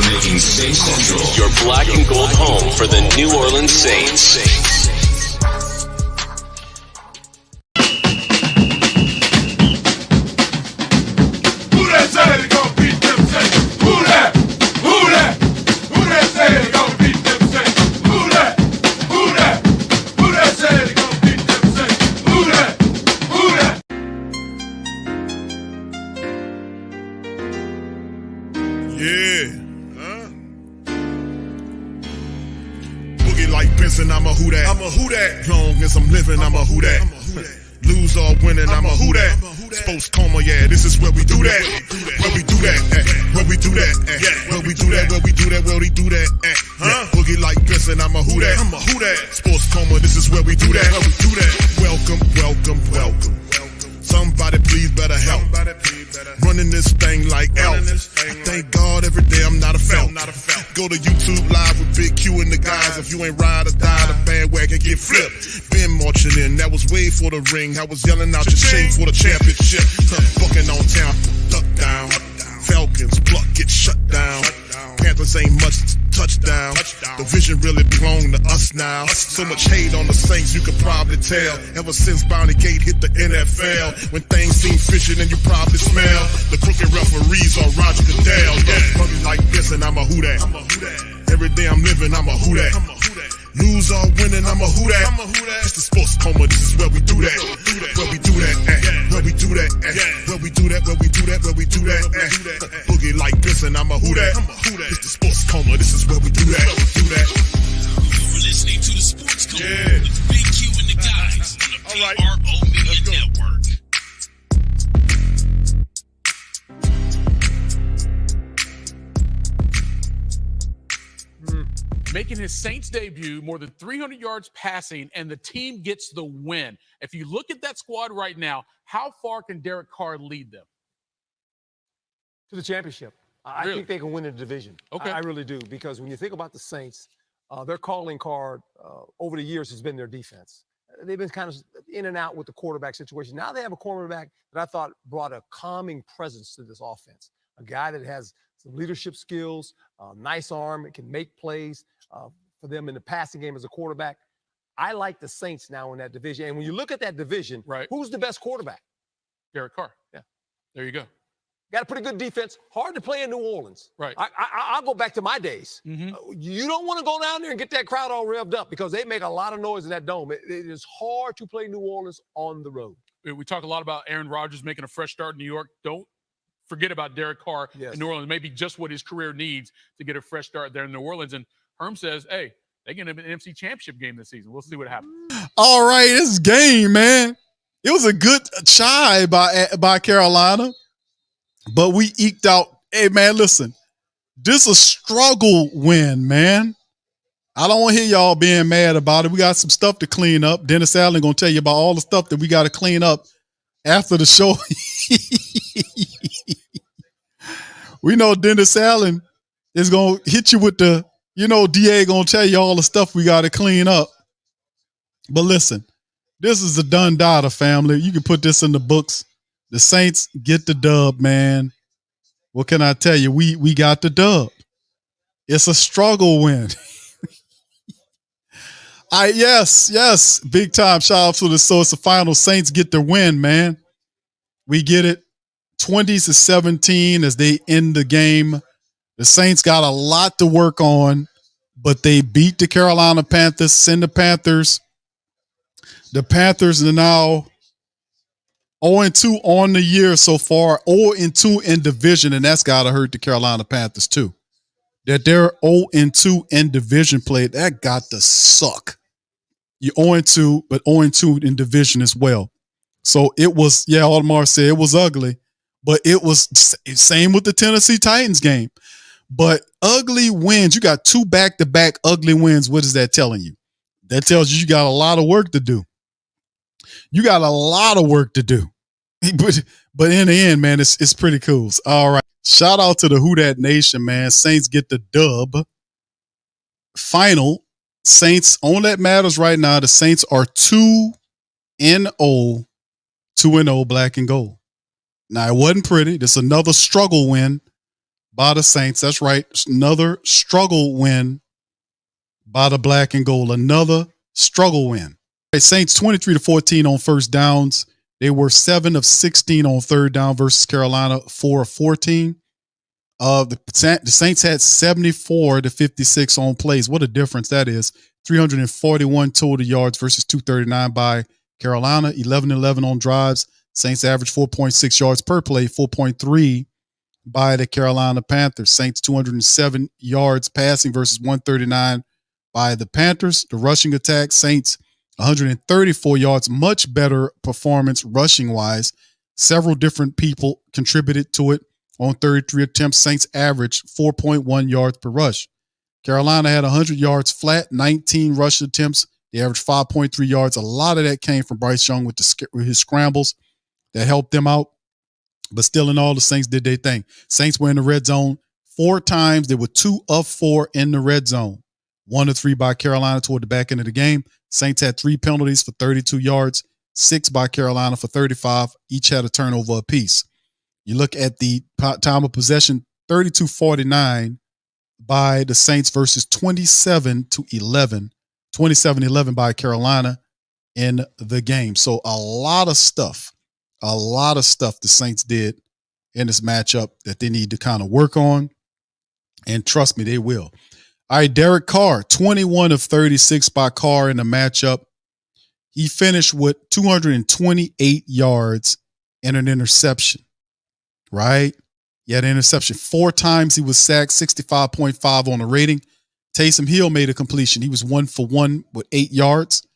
for making Saints Central your black and gold home for the New Orleans Saints. Who that say they gon' beat them Saints? Who that? Who that? Who that say they gon' beat them Saints? Who that? Who that? Who that say they gon' beat them Saints? Who that? Who that? Yeah. Boogie like Benson, I'm a who that. I'm a who that. Long as I'm living, I'm a who that. Lose or winning, I'm a who that. Sports Coma, yeah, this is where we do that. Where we do that, where we do that, where we do that, where we do that, where we do that. Boogie like Benson, I'm a who that. I'm a who that. Sports Coma, this is where we do that. Where we do that. Welcome, welcome, welcome. Somebody please better help. Running this thing like Elf. I thank God every day I'm not a felt. Go to YouTube Live with Big Q and the guys. If you ain't ride or die, the bandwagon get flipped. Been marching in, that was way for the ring. I was yelling out your shame for the championship. Bucking on town, duck down. Falcons, pluck, get shut down. Panthers ain't much touchdown. The vision really belong to us now. So much hate on the Saints, you could probably tell. Ever since Bounty Gate hit the NFL, when things seem fishy, then you probably smell the crooked referees on Roger Goodell. Yeah, money like this, and I'm a who that. Every day I'm living, I'm a who that. Lose or winning, I'm a who that. It's the Sports Coma, this is where we do that. Where we do that, where we do that, where we do that, where we do that, where we do that. Boogie like this, and I'm a who that. It's the Sports Coma, this is where we do that. You're listening to the Sports Coma with Big Q and the guys on the PRO Media Network. Making his Saints debut, more than 300 yards passing, and the team gets the win. If you look at that squad right now, how far can Derek Carr lead them? To the championship. I think they can win the division. Okay. I really do, because when you think about the Saints, their calling card over the years has been their defense. They've been kind of in and out with the quarterback situation. Now they have a quarterback that I thought brought a calming presence to this offense. A guy that has some leadership skills, nice arm, it can make plays for them in the passing game as a quarterback. I like the Saints now in that division. And when you look at that division, who's the best quarterback? Derek Carr. Yeah. There you go. Got a pretty good defense. Hard to play in New Orleans. Right. I'll go back to my days. You don't want to go down there and get that crowd all revved up, because they make a lot of noise in that dome. It is hard to play New Orleans on the road. We talk a lot about Aaron Rodgers making a fresh start in New York. Don't forget about Derek Carr in New Orleans. Maybe just what his career needs to get a fresh start there in New Orleans. And Herm says, hey, they get an NFC Championship game this season. We'll see what happens. All right, it's game, man. It was a good try by Carolina, but we eked out. Hey, man, listen, this is a struggle win, man. I don't want to hear y'all being mad about it. We got some stuff to clean up. Dennis Allen going to tell you about all the stuff that we got to clean up after the show. We know Dennis Allen is going to hit you with the, DA going to tell you all the stuff we got to clean up. But listen, this is a done data, family. You can put this in the books. The Saints get the dub, man. What can I tell you? We got the dub. It's a struggle win. Yes, big time. Shout out to the It's the final. Saints get the win, man. We get it. 20-17 as they end the game. The Saints got a lot to work on, but they beat the Carolina Panthers, send the Panthers. The Panthers are now 0-2 on the year so far, 0-2 in division, and that's got to hurt the Carolina Panthers too. That they're 0-2 in division play, that got to suck. You're 0-2, but 0-2 in division as well. So it was, Audemars said it was ugly, but it was same with the Tennessee Titans game. But ugly wins, you got 2 back-to-back ugly wins. What is that telling you? That tells you got a lot of work to do. You got a lot of work to do. But in the end, man, it's pretty cool. All right. Shout out to the Who Dat Nation, man. Saints get the dub. Final. Saints, on that matters right now, the Saints are 2-0, 2-0 black and gold. Now, it wasn't pretty. This is another struggle win by the Saints. That's right. Another struggle win by the black and gold. Another struggle win. Saints 23-14 on first downs. They were 7 of 16 on third down versus Carolina 4 of 14. The Saints had 74-56 on plays. What a difference that is. 341 total yards versus 239 by Carolina. 11-11 on drives. Saints averaged 4.6 yards per play, 4.3 by the Carolina Panthers. Saints 207 yards passing versus 139 by the Panthers. The rushing attack, Saints 134 yards, much better performance rushing-wise. Several different people contributed to it. On 33 attempts, Saints averaged 4.1 yards per rush. Carolina had 100 yards flat, 19 rush attempts. They averaged 5.3 yards. A lot of that came from Bryce Young with his scrambles that helped them out. But still in all, the Saints did their thing. Saints were in the red zone 4 times. They were 2 of 4 in the red zone. 1 of 3 by Carolina toward the back end of the game. Saints had 3 penalties for 32 yards, 6 by Carolina for 35. Each had a turnover apiece. You look at the time of possession, 32-49 by the Saints versus 27-11 by Carolina in the game. So a lot of stuff the Saints did in this matchup that they need to kind of work on. And trust me, they will. All right, Derek Carr, 21 of 36 by Carr in the matchup. He finished with 228 yards and an interception, right? He had an interception 4 times. He was sacked, 65.5 on the rating. Taysom Hill made a completion. He was 1 for 1 with 8 yards.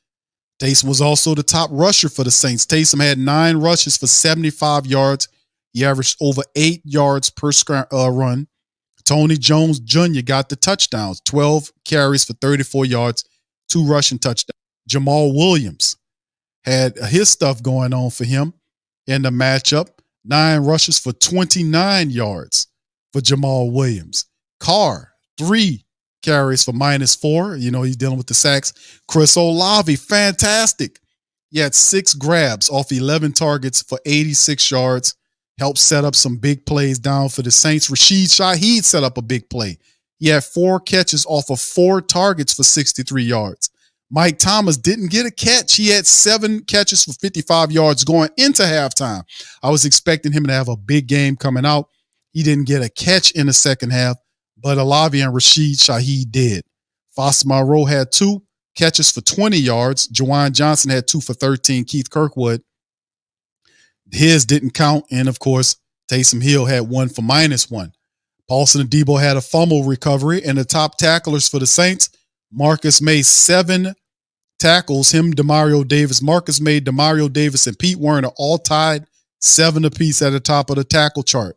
Taysom was also the top rusher for the Saints. Taysom had 9 rushes for 75 yards. He averaged over 8 yards per run. Tony Jones Jr. got the touchdowns, 12 carries for 34 yards, 2 rushing touchdowns. Jamal Williams had his stuff going on for him in the matchup. 9 rushes for 29 yards for Jamal Williams. Carr, 3 carries for -4. You know, he's dealing with the sacks. Chris Olave, fantastic. He had 6 grabs off 11 targets for 86 yards. Helped set up some big plays down for the Saints. Rashid Shaheed set up a big play. He had 4 catches off of 4 targets for 63 yards. Mike Thomas didn't get a catch. He had 7 catches for 55 yards going into halftime. I was expecting him to have a big game coming out. He didn't get a catch in the second half, but Olave and Rashid Shaheed did. Foster Moreau had 2 catches for 20 yards. Juwan Johnson had 2 for 13. Keith Kirkwood, his didn't count. And, of course, Taysom Hill had 1 for -1. Paulson Adebo had a fumble recovery. And the top tacklers for the Saints, Marcus May, 7 tackles. Him, Demario Davis. Marcus May, Demario Davis, and Pete Werner all tied 7 apiece at the top of the tackle chart.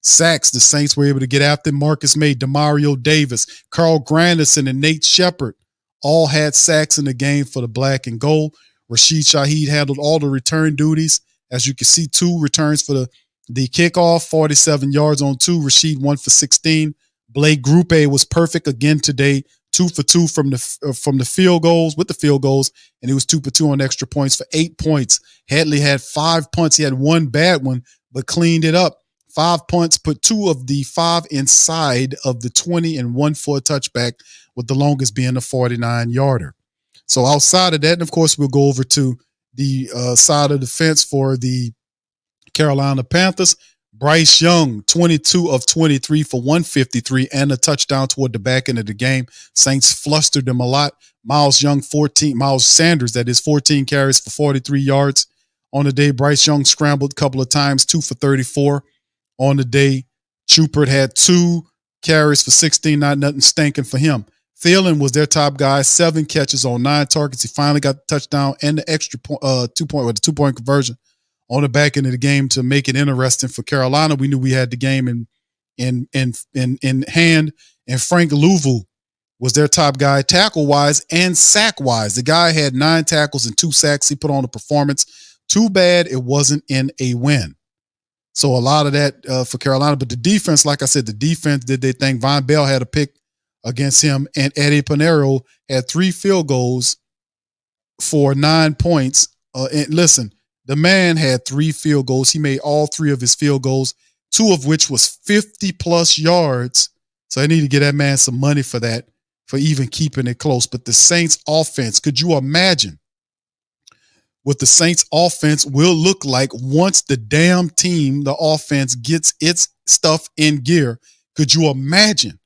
Sacks, the Saints were able to get after Marcus May, Demario Davis, Carl Granderson, and Nate Shepard all had sacks in the game for the black and gold. Rashid Shaheed handled all the return duties. As you can see, 2 returns for the kickoff, 47 yards on 2. Rashid 1 for 16. Blake Grupe was perfect again today, 2 for 2 from the field goals, with the field goals, and he was 2 for 2 on extra points for 8 points. Headley had 5 punts. He had 1 bad one, but cleaned it up. 5 punts, put 2 of the 5 inside of the 20 and 1 for a touchback, with the longest being a 49-yarder. So outside of that, and of course, we'll go over to the side of the fence for the Carolina Panthers. Bryce Young, 22 of 23 for 153 and a touchdown toward the back end of the game. Saints flustered them a lot. Miles Sanders, that is 14 carries for 43 yards on the day. Bryce Young scrambled a couple of times, 2 for 34 on the day. Chupert had 2 carries for 16, not nothing stinking for him. Thielen was their top guy, 7 catches on 9 targets. He finally got the touchdown and the extra 2-point conversion on the back end of the game to make it interesting for Carolina. We knew we had the game in hand, and Frank Louvu was their top guy, tackle-wise and sack-wise. The guy had 9 tackles and 2 sacks. He put on a performance. Too bad it wasn't in a win. So a lot of that for Carolina. But the defense, like I said, the defense did their thing. Von Bell had a pick against him, and Eddie Pinheiro had 3 field goals for 9 points. And listen, the man had 3 field goals. He made all 3 of his field goals. 2 of which was 50-plus yards. So I need to get that man some money for that, for even keeping it close. But the Saints offense, could you imagine what the Saints offense will look like once the damn team, the offense, gets its stuff in gear? Could you imagine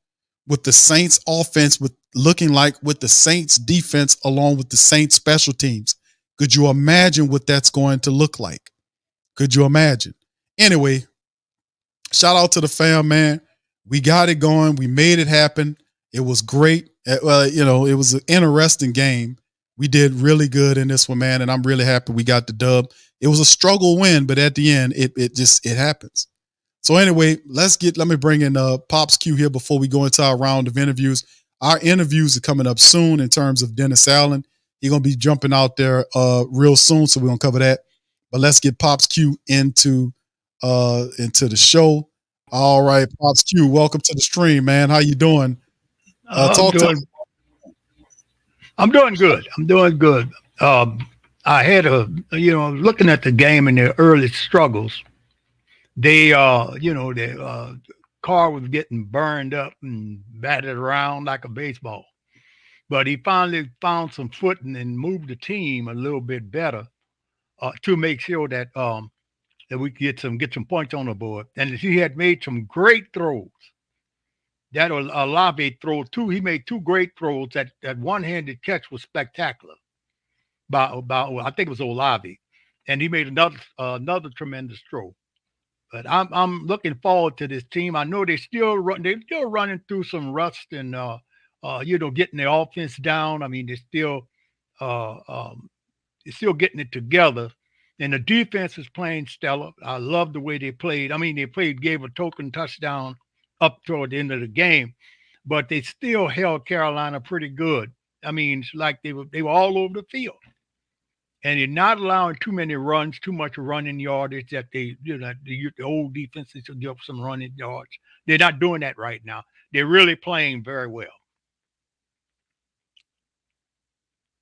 what the Saints offense with looking like with the Saints defense along with the Saints special teams? Could you imagine what that's going to look like? Could you imagine? Anyway, shout out to the fam, man. We got it going. We made it happen. It was great. Well, it was an interesting game. We did really good in this one, man, and I'm really happy we got the dub. It was a struggle win, but at the end, it happens. So anyway, let me bring in Pops Q here before we go into our round of interviews. Our interviews are coming up soon in terms of Dennis Allen. He's going to be jumping out there real soon, so we're going to cover that. But let's get Pops Q into the show. All right, Pops Q, welcome to the stream, man. How you doing? I'm doing good. I had looking at the game and their early struggles. The car was getting burned up and battered around like a baseball. But he finally found some footing and moved the team a little bit better to make sure that we could get some points on the board. And he had made some great throws. That Olave throw too. He made 2 great throws. That one-handed catch was spectacular. I think it was Olave, and he made another tremendous throw. But I'm looking forward to this team. I know they're still running through some rust and getting their offense down. I mean, they're still getting it together. And the defense is playing stellar. I love the way they played. I mean, gave a token touchdown up toward the end of the game, but they still held Carolina pretty good. I mean, it's like they were all over the field. And you're not allowing too many runs, too much running yardage that the old defenses will give up some running yards. They're not doing that right now. They're really playing very well.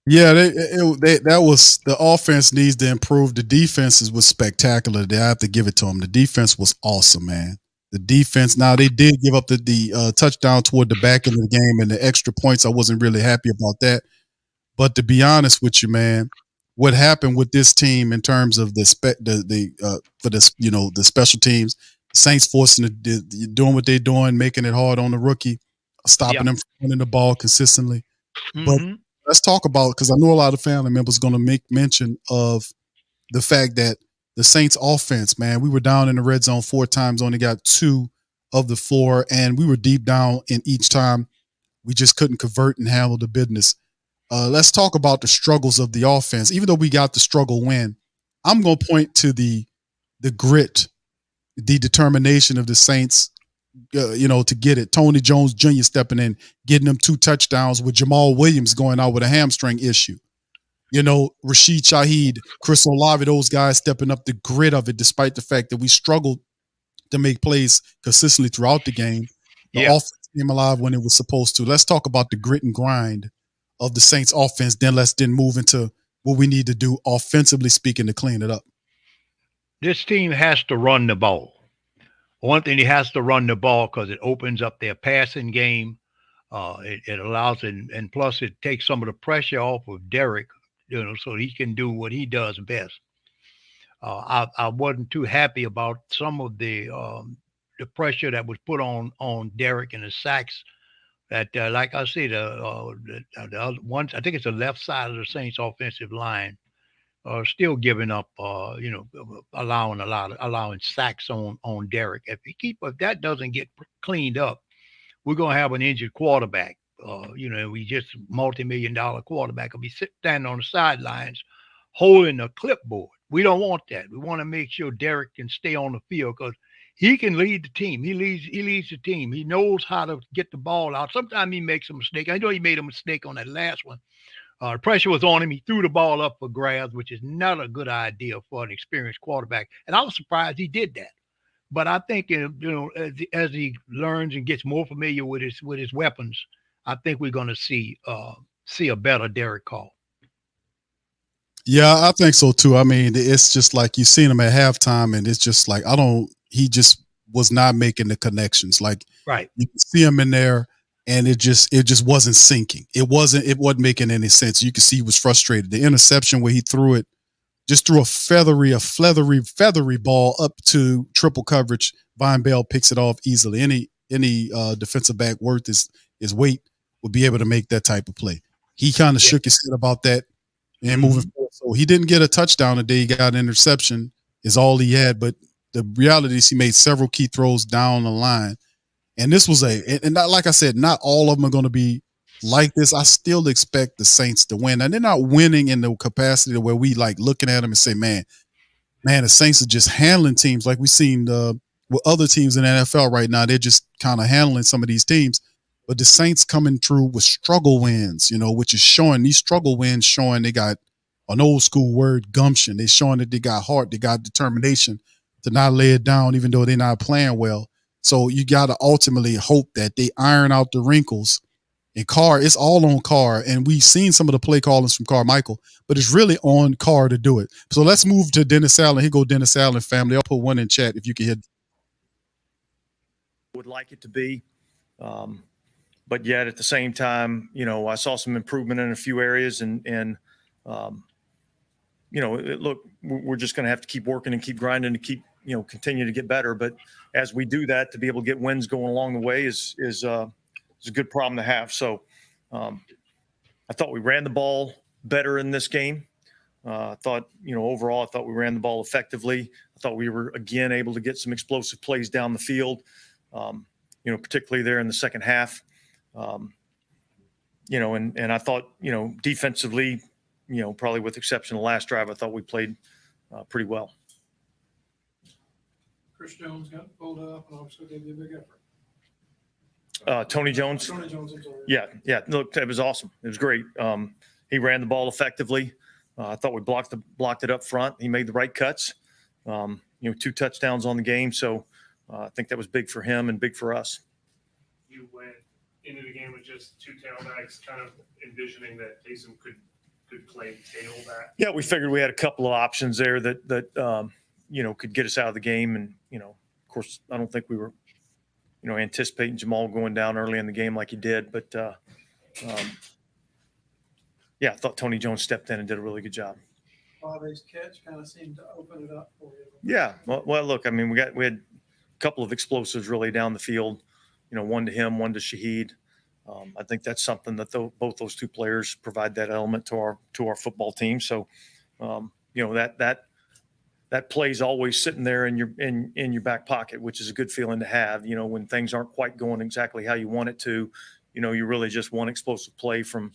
Yeah, that was the offense needs to improve. The defense was spectacular. I have to give it to them. The defense was awesome, man. The defense. Now they did give up the touchdown toward the back end of the game and the extra points. I wasn't really happy about that. But to be honest with you, man, what happened with this team in terms of the special teams, Saints forcing doing what they're doing, making it hard on the rookie, stopping them from running the ball consistently. Mm-hmm. But let's talk about, because I know a lot of family members going to make mention of the fact that the Saints offense, man, we were down in the red zone 4 times, only got 2 of the 4, and we were deep down in each time. We just couldn't convert and handle the business. Let's talk about the struggles of the offense. Even though we got the struggle win, I'm going to point to the grit, the determination of the Saints, to get it. Tony Jones Jr. stepping in, getting them 2 touchdowns with Jamal Williams going out with a hamstring issue. Rashid Shaheed, Chris Olave, those guys stepping up, the grit of it, despite the fact that we struggled to make plays consistently throughout the game. The offense came alive when it was supposed to. Let's talk about the grit and grind of the Saints offense. Then let's move into what we need to do offensively speaking to clean it up. This team has to run the ball. One thing, he has to run the ball because it opens up their passing game. It allows it, and plus it takes some of the pressure off of Derek, so he can do what he does best. I wasn't too happy about some of the pressure that was put on Derek and the sacks. That, like I said, the other ones, I think it's the left side of the Saints offensive line, are still giving up, allowing sacks on Derek. If that doesn't get cleaned up, we're gonna have an injured quarterback. We just multi-million-dollar quarterback will be standing on the sidelines holding a clipboard. We don't want that. We want to make sure Derek can stay on the field because he can lead the team. He leads the team. He knows how to get the ball out. Sometimes he makes a mistake. I know he made a mistake on that last one. The pressure was on him. He threw the ball up for grabs, which is not a good idea for an experienced quarterback. And I was surprised he did that. But I think, as he learns and gets more familiar with his weapons, I think we're going to see a better Derek Carr. Yeah, I think so too. I mean, it's just like you've seen him at halftime, and it's just like he just was not making the connections. Like Right. you can see him in there, and it just wasn't sinking. It wasn't making any sense. You could see he was frustrated. The interception where he threw it, just threw a feathery ball up to triple coverage. Von Bell picks it off easily. Any defensive back worth his weight would be able to make that type of play. He kind of shook his head about that and moving forward. So he didn't get a touchdown today. He got an interception is all he had. But the reality is he made several key throws down the line. And this was and not, like I said, not all of them are going to be like this. I still expect the Saints to win. And they're not winning in the capacity where we like looking at them and say, man, the Saints are just handling teams like we've seen with other teams in the NFL right now. They're just kind of handling some of these teams. But the Saints coming through with struggle wins, which is showing these struggle wins, showing they got an old school word, gumption. They're showing that they got heart, they got determination to not lay it down, even though they're not playing well. So you got to ultimately hope that they iron out the wrinkles. And Carr, it's all on Carr. And we've seen some of the play callings from Carmichael, but it's really on Carr to do it. So let's move to Dennis Allen. Here go Dennis Allen family. I'll put one in chat if you can hear. Would like it to be. But yet at the same time, I saw some improvement in a few areas and look, we're just going to have to keep working and keep grinding to keep, continue to get better. But as we do that, to be able to get wins going along the way is a good problem to have. So I thought we ran the ball better in this game. I thought, overall, I thought we ran the ball effectively. I thought we were, again, able to get some explosive plays down the field, particularly there in the second half. And I thought, defensively, probably with the exception of the last drive, I thought we played pretty well. Chris Jones got pulled up, and obviously they did a big effort. Tony Jones. I'm sorry. Yeah. Look, it was awesome. It was great. He ran the ball effectively. I thought we blocked it up front. He made the right cuts. 2 touchdowns on the game. So I think that was big for him and big for us. You went into the game with just 2 tailbacks, kind of envisioning that Taysom could play tailback. Yeah, we figured we had a couple of options there that could get us out of the game. And, of course, I don't think we were, anticipating Jamal going down early in the game like he did. But, I thought Tony Jones stepped in and did a really good job. Fave's catch kind of seemed to open it up for you. Yeah. Well, look, I mean, we had a couple of explosives really down the field, one to him, one to Shaheed. I think that's something that both those 2 players provide that element to our football team. So, that play's always sitting there in your back pocket, which is a good feeling to have. When things aren't quite going exactly how you want it to, you really just want explosive play from,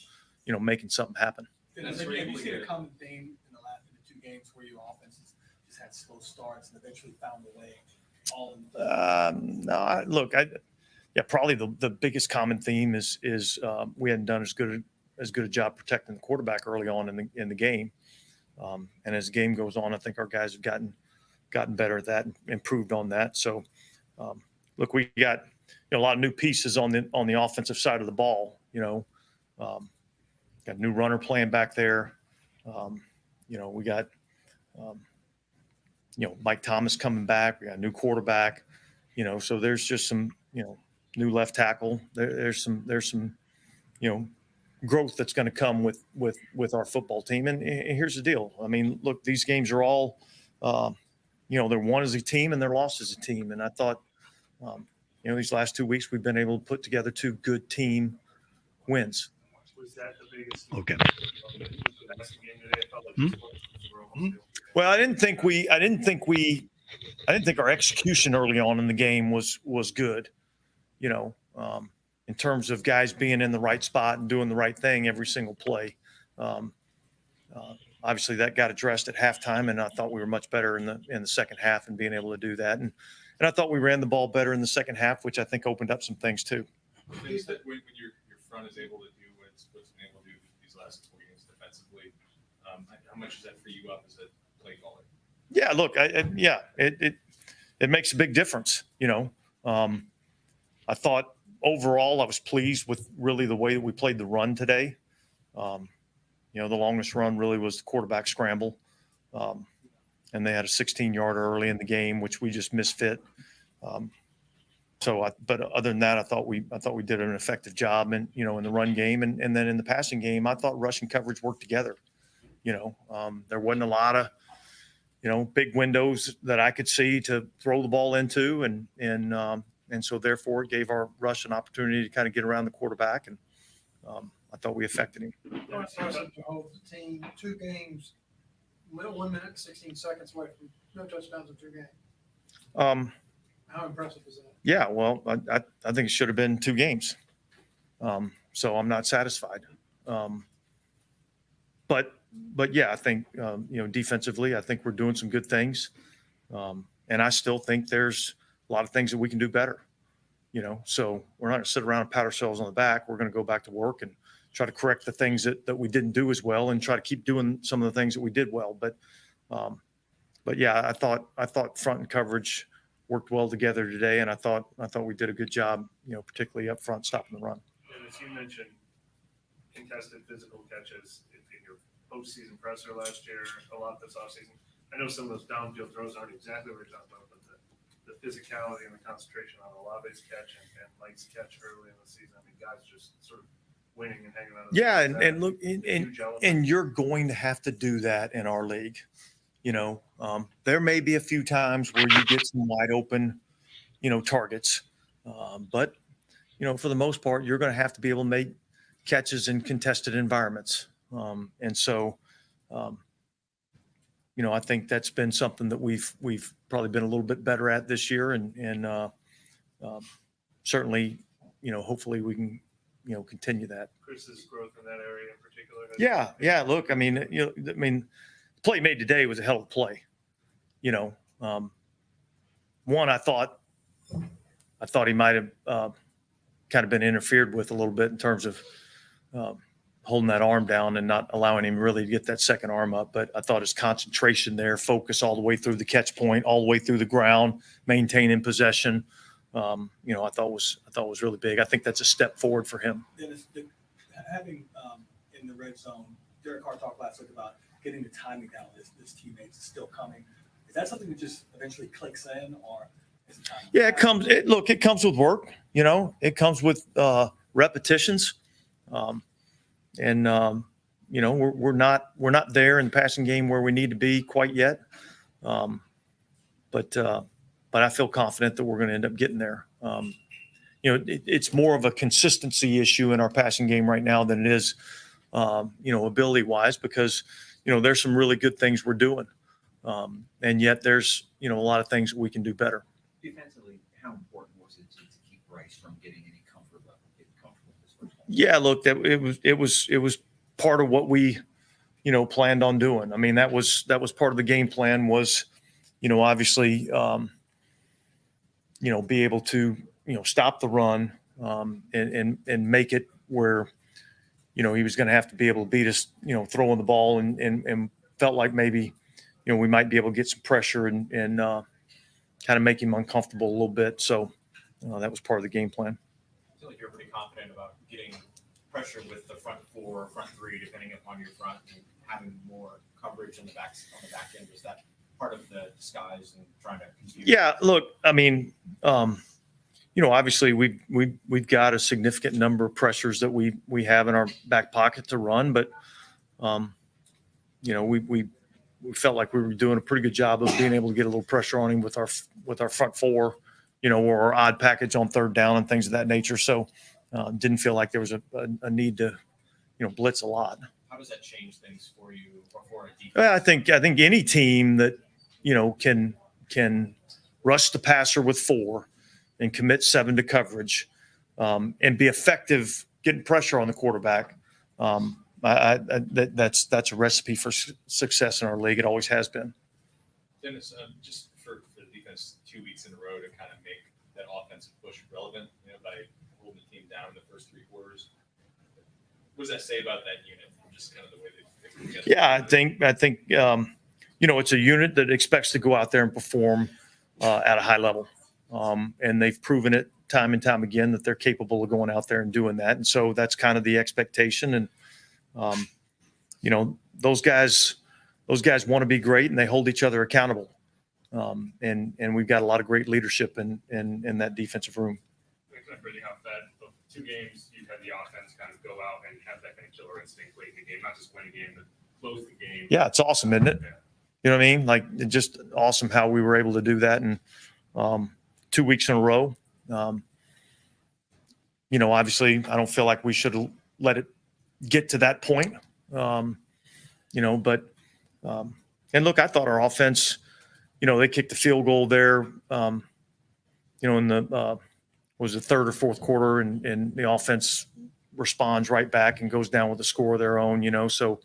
making something happen. Have you seen a common theme in the 2 games where your offenses just had slow starts and eventually found a way? No, look, probably the biggest common theme is we hadn't done as good a job protecting the quarterback early on in the game. And as the game goes on, I think our guys have gotten better at that and improved on that. So, look, we got a lot of new pieces on the offensive side of the ball. Got a new runner playing back there. We got Mike Thomas coming back. We got a new quarterback. So there's just some new left tackle. There's some growth that's going to come with our football team. And here's the deal. I mean, look, these games are all, they're won as a team and they're lost as a team. And I thought, these last 2 weeks we've been able to put together 2 good team wins. Was that the biggest? Okay. Well, I didn't think our execution early on in the game was good, in terms of guys being in the right spot and doing the right thing every single play. Obviously that got addressed at halftime, and I thought we were much better in the second half and being able to do that. And I thought we ran the ball better in the second half, which I think opened up some things too. When your front is able to do what it's been able to do these last 4 games defensively, how much does that free you up as a play caller? Yeah, look, it makes a big difference. I thought overall I was pleased with really the way that we played the run today. The longest run really was the quarterback scramble. And they had a 16-yarder early in the game, which we just misfit. But other than that, I thought we did an effective job in the run game, and then in the passing game, I thought rush and coverage worked together. There wasn't a lot of big windows that I could see to throw the ball into, and so therefore it gave our rush an opportunity to kind of get around the quarterback, and I thought we affected him. Impressive to hold the team 2 games, 1 minute, 16 seconds away from no touchdowns in 2 games. How impressive is that? Yeah, well, I think it should have been 2 games. So I'm not satisfied. But yeah, I think defensively, I think we're doing some good things, and I still think there's a lot of things that we can do better. So we're not going to sit around and pat ourselves on the back. We're going to go back to work and try to correct the things that we didn't do as well, and try to keep doing some of the things that we did well. But yeah, I thought front and coverage worked well together today, and I thought we did a good job, particularly up front stopping the run. And as you mentioned, contested physical catches in your postseason presser last year, a lot this offseason. I know some of those downfield throws aren't exactly what you're talking about, but the physicality and the concentration on Olave's catch and Mike's catch early in the season. I mean, guys just sort of winning and hanging on. Yeah, and look, and you're going to have to do that in our league. There may be a few times where you get some wide open, targets, but for the most part, you're going to have to be able to make catches in contested environments. And so, I think that's been something that we've probably been a little bit better at this year, and certainly, hopefully we can, continue that. Chris's growth in that area in particular. Yeah. Look, I mean, the play made today was a hell of a play. One, I thought he might have kind of been interfered with a little bit in terms of holding that arm down and not allowing him really to get that second arm up. But I thought his concentration there, focus all the way through the catch point, all the way through the ground, maintaining possession, I thought was really big. I think that's a step forward for him. Dennis, having in the red zone, Derek Carr talked last week about getting the timing down. His teammates is still coming. Is that something that just eventually clicks in, or is it time? Yeah, it comes with work. It comes with repetitions, and we're not there in the passing game where we need to be quite yet. But I feel confident that we're going to end up getting there. It's more of a consistency issue in our passing game right now than it is, ability wise, because there's some really good things we're doing, and yet there's a lot of things that we can do better. Defensively, how important was it to keep Bryce from getting any comfort level, getting comfortable with this first one? Yeah, look, it was part of what we planned on doing. I mean, that was part of the game plan was, obviously, be able to stop the run, and make it where he was going to have to be able to beat us, throwing the ball, and felt like maybe we might be able to get some pressure and kind of make him uncomfortable a little bit. So that was part of the game plan. I feel like you're pretty confident about getting pressure with the front 4 or front 3, depending upon your front, and having more coverage on the back end. Was that part of the disguise and trying to confuse? Yeah, look, I mean, obviously we've got a significant number of pressures that we have in our back pocket to run, but we felt like we were doing a pretty good job of being able to get a little pressure on him with our front 4, or our odd package on third down and things of that nature. So didn't feel like there was a need to blitz a lot. How does that change things for you or for a defense? Well, I think any team that can rush the passer with 4 and commit 7 to coverage, and be effective getting pressure on the quarterback, that's a recipe for success in our league. It always has been. Dennis, just for the defense 2 weeks in a row to kind of make that offensive push relevant, by holding the team down in the first 3 quarters. What does that say about that unit? Just kind of the way they put together. Yeah, I think it's a unit that expects to go out there and perform at a high level, and they've proven it time and time again that they're capable of going out there and doing that. And so that's kind of the expectation. And those guys want to be great, and they hold each other accountable And we've got a lot of great leadership in that defensive room. Really how that the 2 games you've had the offense kind of go out and have that kind of killer instinct late in the game, not just win a game, but close the game. Yeah, it's awesome, isn't it? Yeah. You know what I mean? Like, it's just awesome how we were able to do that. And 2 weeks in a row. Obviously, I don't feel like we should have let it get to that point. But and look, I thought our offense, they kicked the field goal there, in the was the third or fourth quarter, and the offense responds right back and goes down with a score of their own. So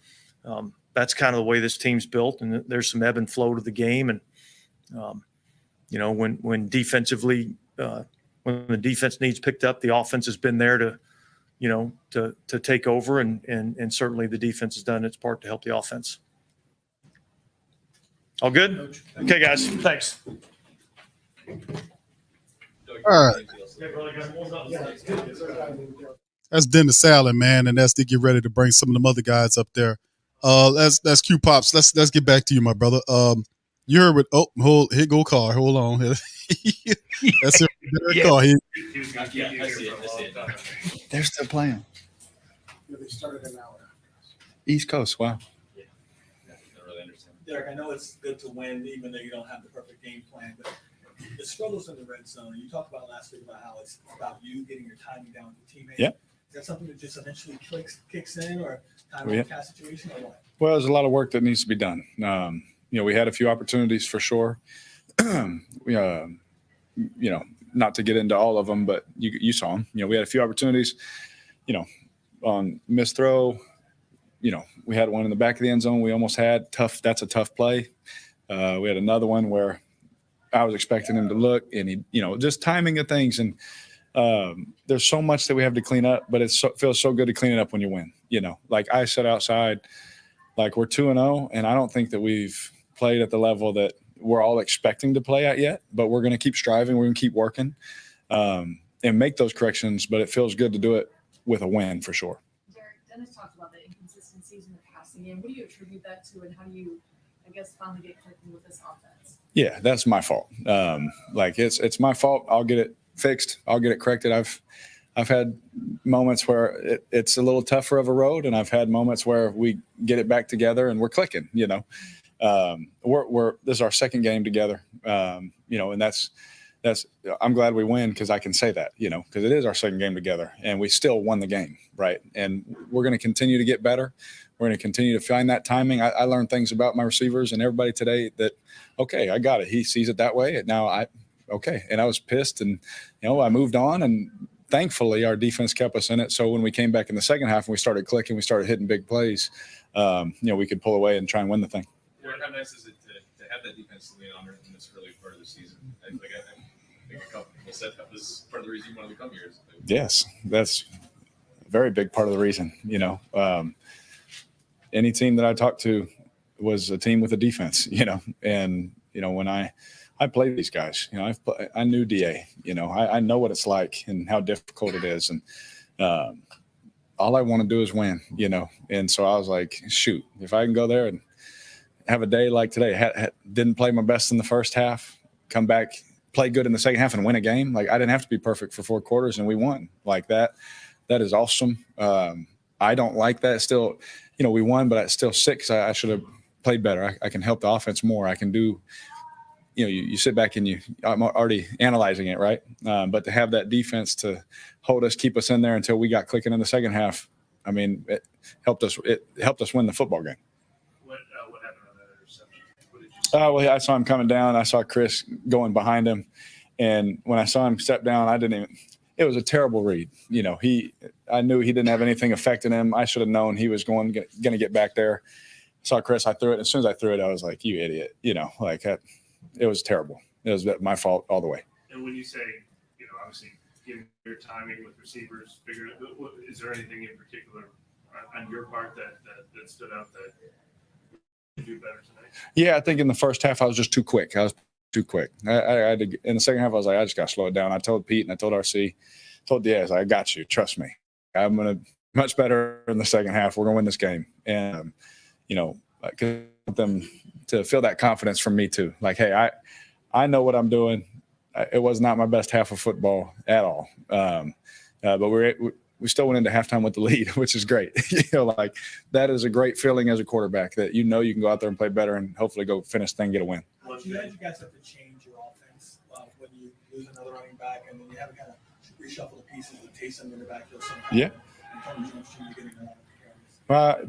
that's kind of the way this team's built, and there's some ebb and flow to the game. And when defensively, when the defense needs picked up, the offense has been there to take over, and certainly the defense has done its part to help the offense. All good? Okay, guys. Thanks. All right. That's Dennis Allen, man, and that's to get ready to bring some of them other guys up there. That's Q Pops. Let's get back to you, my brother. You heard with here go Carr. Hold on. That's it. Carr. They're still playing. They started an hour. East Coast. Wow. Derek, I know it's good to win, even though you don't have the perfect game plan, but the struggles in the red zone, you talked about last week about how it's about you getting your timing down with your teammates. Yep. Is that something that just eventually kicks in, or time on cast situation, or what? Well, there's a lot of work that needs to be done. We had a few opportunities for sure. Not to get into all of them, but you saw them. We had a few opportunities, on missed throw. We had one in the back of the end zone we almost had. Tough. That's a tough play. We had another one where I was expecting him to look, and he, just timing of things. And there's so much that we have to clean up, but it feels so good to clean it up when you win. Like I said outside, like we're 2-0, and I don't think that we've played at the level that we're all expecting to play at yet, but we're going to keep striving. We're going to keep working and make those corrections, but it feels good to do it with a win for sure. Derek, Dennis talked about the inconsistencies in the passing game. What do you attribute that to, and how do you, finally get clicking with this offense? Yeah, that's my fault. It's my fault. I'll get it fixed. I'll get it corrected. I've had moments where it's a little tougher of a road, and I've had moments where we get it back together and we're clicking. This is our second game together. And that's I'm glad we win because I can say that, because it is our second game together, and we still won the game, right? And we're going to continue to get better. We're going to continue to find that timing. I learned things about my receivers and everybody today that, okay, I got it. He sees it that way. And now okay. And I was pissed, and, I moved on, and thankfully our defense kept us in it. So when we came back in the second half and we started clicking, we started hitting big plays, we could pull away and try and win the thing. How nice is it to have that defense to lean on in this early part of the season? I think a couple people said that was part of the reason you wanted to come here. Yes, that's a very big part of the reason. Any team that I talked to was a team with a defense, and when I played these guys, I knew DA, I know what it's like and how difficult it is. And all I want to do is win, and so I was like, shoot, if I can go there and have a day like today, didn't play my best in the first half, come back, play good in the second half and win a game. Like I didn't have to be perfect for 4 quarters and we won like that. That is awesome. I don't like that still, we won, but it's still 6. I should have played better. I can help the offense more. I can do, you sit back and I'm already analyzing it. Right. But to have that defense to hold us, keep us in there until we got clicking in the second half. It helped us win the football game. What happened on that interception? What did you see? I saw him coming down. I saw Chris going behind him. And when I saw him step down, it was a terrible read. I knew he didn't have anything affecting him. I should have known he was going to get back there. I saw Chris, I threw it. As soon as I threw it, I was like, you idiot. It was terrible. It was my fault all the way. And when you say, obviously giving your timing with receivers, is there anything in particular on your part that stood out that you do better tonight? Yeah, I think in the first half I was just too quick. I was too quick. I had to, in the second half I was like, I just got to slow it down. I told Pete and I told RC, told Diaz, I got you. Trust me. I'm going to much better in the second half. We're going to win this game. And, want them to feel that confidence from me too. Like, hey, I know what I'm doing. It was not my best half of football at all. But we still went into halftime with the lead, which is great. Like that is a great feeling as a quarterback that you can go out there and play better and hopefully go finish thing, get a win. Do you guys have to change your offense when you lose another running back and then you have to kind of reshuffle the pieces with Taysom in the backfield sometime? Yeah.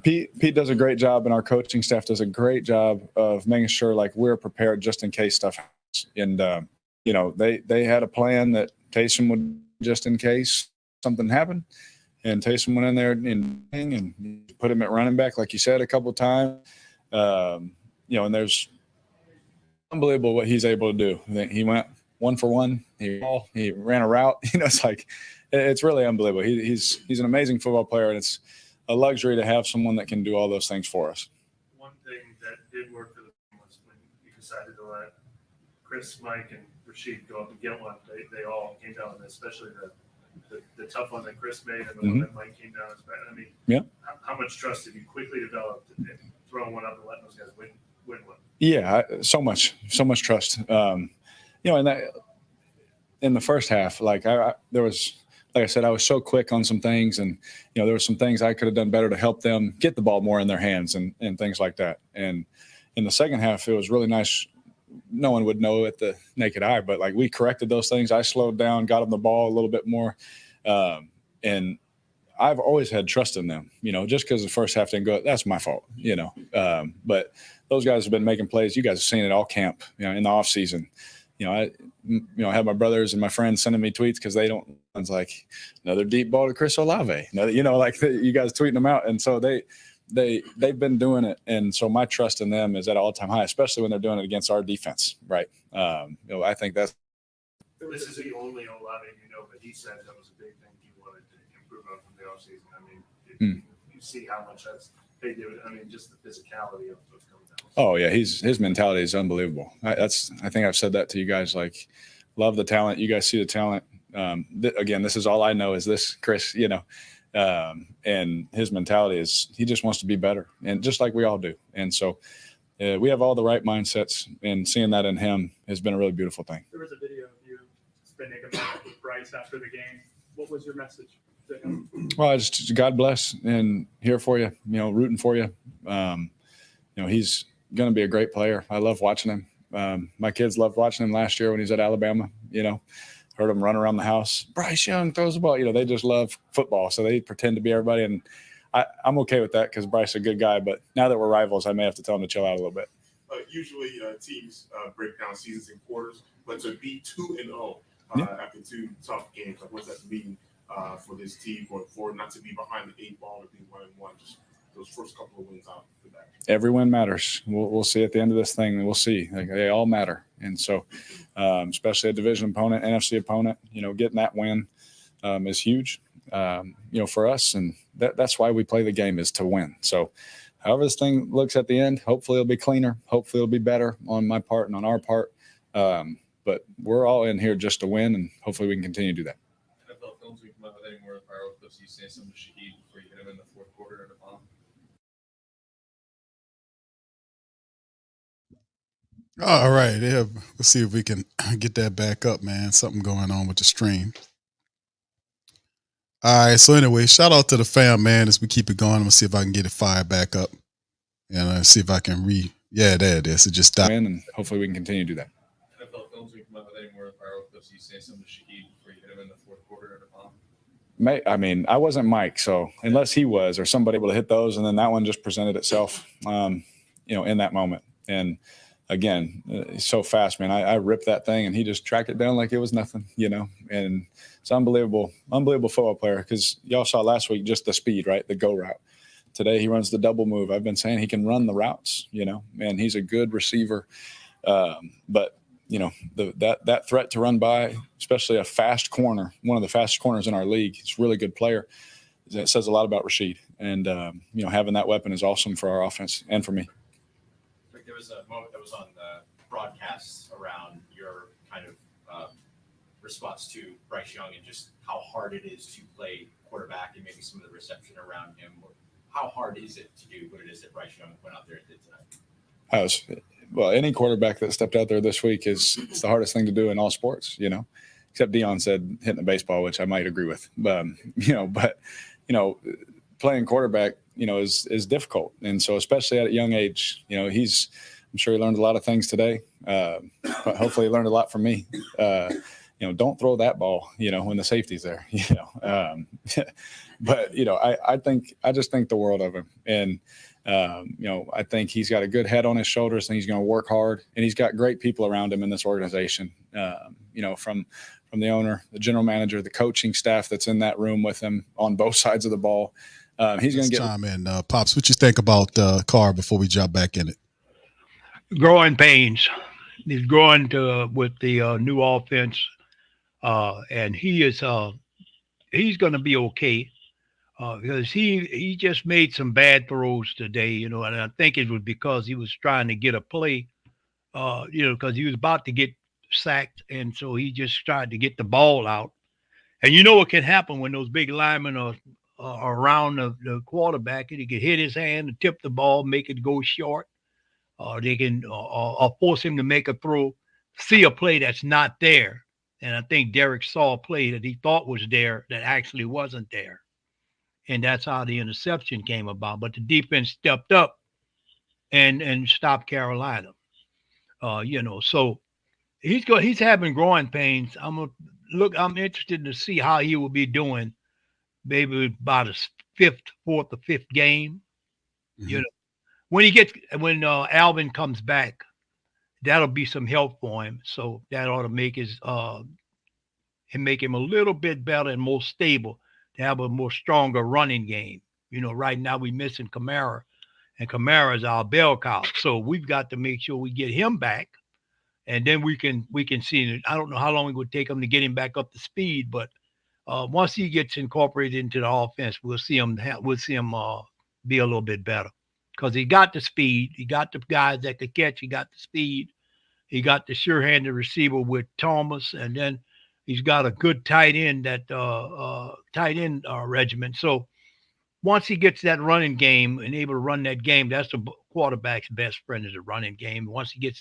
Pete does a great job, and our coaching staff does a great job of making sure like we're prepared just in case stuff happens. And they had a plan that Taysom would just in case something happened, and Taysom went in there and put him at running back, like you said, a couple of times. And there's unbelievable what he's able to do. He went 1 for 1. He ran a route. It's like it's really unbelievable. He's an amazing football player, and it's a luxury to have someone that can do all those things for us. One thing that did work for the team was when you decided to let Chris, Mike, and Rashid go up and get one. They all came down, especially the tough one that Chris made and the one that Mike came down. I mean, how much trust did you quickly develop in throwing one up and letting those guys win one? Yeah, so much trust. And that in the first half, there was. Like I said, I was so quick on some things, and there were some things I could have done better to help them get the ball more in their hands and things like that. And in the second half, it was really nice. No one would know at the naked eye, but we corrected those things. I slowed down, got them the ball a little bit more, and I've always had trust in them. Just because the first half didn't go, that's my fault. But those guys have been making plays. You guys have seen it all camp. In the off season. I have my brothers and my friends sending me tweets because they don't. It's like another deep ball to Chris Olave. You guys tweeting them out, and so they've been doing it, and so my trust in them is at an all-time high, especially when they're doing it against our defense, right? I think that's. This is the only Olave but he said that was a big thing he wanted to improve on from the offseason. I mean, you see how much they do it. I mean, just the physicality of what's coming down. Oh yeah, his mentality is unbelievable. I think I've said that to you guys. Love the talent. You guys see the talent. Again, this is all I know is this, Chris. And his mentality is he just wants to be better, and just like we all do. And so we have all the right mindsets, and seeing that in him has been a really beautiful thing. There was a video of you spending a minute with Bryce after the game. What was your message to him? Well, just God bless and here for you. Rooting for you. He's going to be a great player. I love watching him. My kids loved watching him last year when he was at Alabama. Heard him run around the house. Bryce Young throws the ball. They just love football, so they pretend to be everybody. And I'm okay with that because Bryce is a good guy. But now that we're rivals, I may have to tell him to chill out a little bit. Usually teams break down seasons in quarters, but to be 2-0 after 2 tough games, what does that mean for this team going forward? Not to be behind the 8 ball, to be 1-1. Just those first couple of wins out for that. Every win matters. We'll see at the end of this thing. We'll see. They all matter. And so, especially a division opponent, NFC opponent, getting that win is huge, for us. And that's why we play the game, is to win. So however this thing looks at the end, hopefully it'll be cleaner. Hopefully it'll be better on my part and on our part. But we're all in here just to win, and hopefully we can continue to do that. NFL films, we come up with any more viral clips you say something to Shaheed before you hit him in the fourth quarter at a bomb? All right. Yeah, let's see if we can get that back up, man. Something going on with the stream. All right. So anyway, shout out to the fam, man, as we keep it going. I'm going to see if I can get it fired back up. And see if I can yeah, there it is. It just stopped. And hopefully we can continue to do that. NFL films, we come up with any more viral clips you say something to Shaheed before you hit him in the fourth quarter at a bomb? I mean, I wasn't Mike, so unless he was or somebody able to hit those, and then that one just presented itself, in that moment. And again, he's so fast, man. I ripped that thing, and he just tracked it down like it was nothing, And it's unbelievable football player, because y'all saw last week just the speed, right? The go route. Today he runs the double move. I've been saying he can run the routes, and he's a good receiver. But that threat to run by, especially a fast corner, one of the fastest corners in our league. He's a really good player. It says a lot about Rashid, and having that weapon is awesome for our offense and for me. There was a moment that was on the broadcast around your kind of response to Bryce Young and just how hard it is to play quarterback and maybe some of the reception around him. How hard is it to do what it is that Bryce Young went out there and did tonight? Well, any quarterback that stepped out there this week it's the hardest thing to do in all sports, except Dion said hitting the baseball, which I might agree with. But playing quarterback, is difficult. And so, especially at a young age, I'm sure he learned a lot of things today. But hopefully he learned a lot from me. Don't throw that ball, when the safety's there, but, I just think the world of him. And, I think he's got a good head on his shoulders and he's going to work hard, and he's got great people around him in this organization. From the owner, the general manager, the coaching staff that's in that room with him on both sides of the ball. He's going to get time in. Pops, what you think about Carr before we jump back in it? Growing pains. He's growing with the new offense, and he's going to be okay. Because he just made some bad throws today, and I think it was because he was trying to get a play, because he was about to get sacked, and so he just tried to get the ball out. And what can happen when those big linemen are around the quarterback, and he can hit his hand and tip the ball, make it go short, or they can or force him to make a throw, see a play that's not there. And I think Derek saw a play that he thought was there that actually wasn't there. And that's how the interception came about. But the defense stepped up and stopped Carolina. So he's having growing pains. I'm interested to see how he will be doing maybe about his fourth or fifth game. Mm-hmm. When Alvin comes back, that'll be some help for him. So that ought to make make him a little bit better and more stable, to have a more stronger running game. Right now we're missing Kamara, and Kamara is our bell cow. So we've got to make sure we get him back, and then we can see. I don't know how long it would take him to get him back up to speed, but once he gets incorporated into the offense, we'll see him be a little bit better, because he got the speed, he got the guys that could catch, he got the speed, he got the sure-handed receiver with Thomas, and then he's got a good tight end regiment. So once he gets that running game and able to run that game, that's the quarterback's best friend, is the running game. Once he get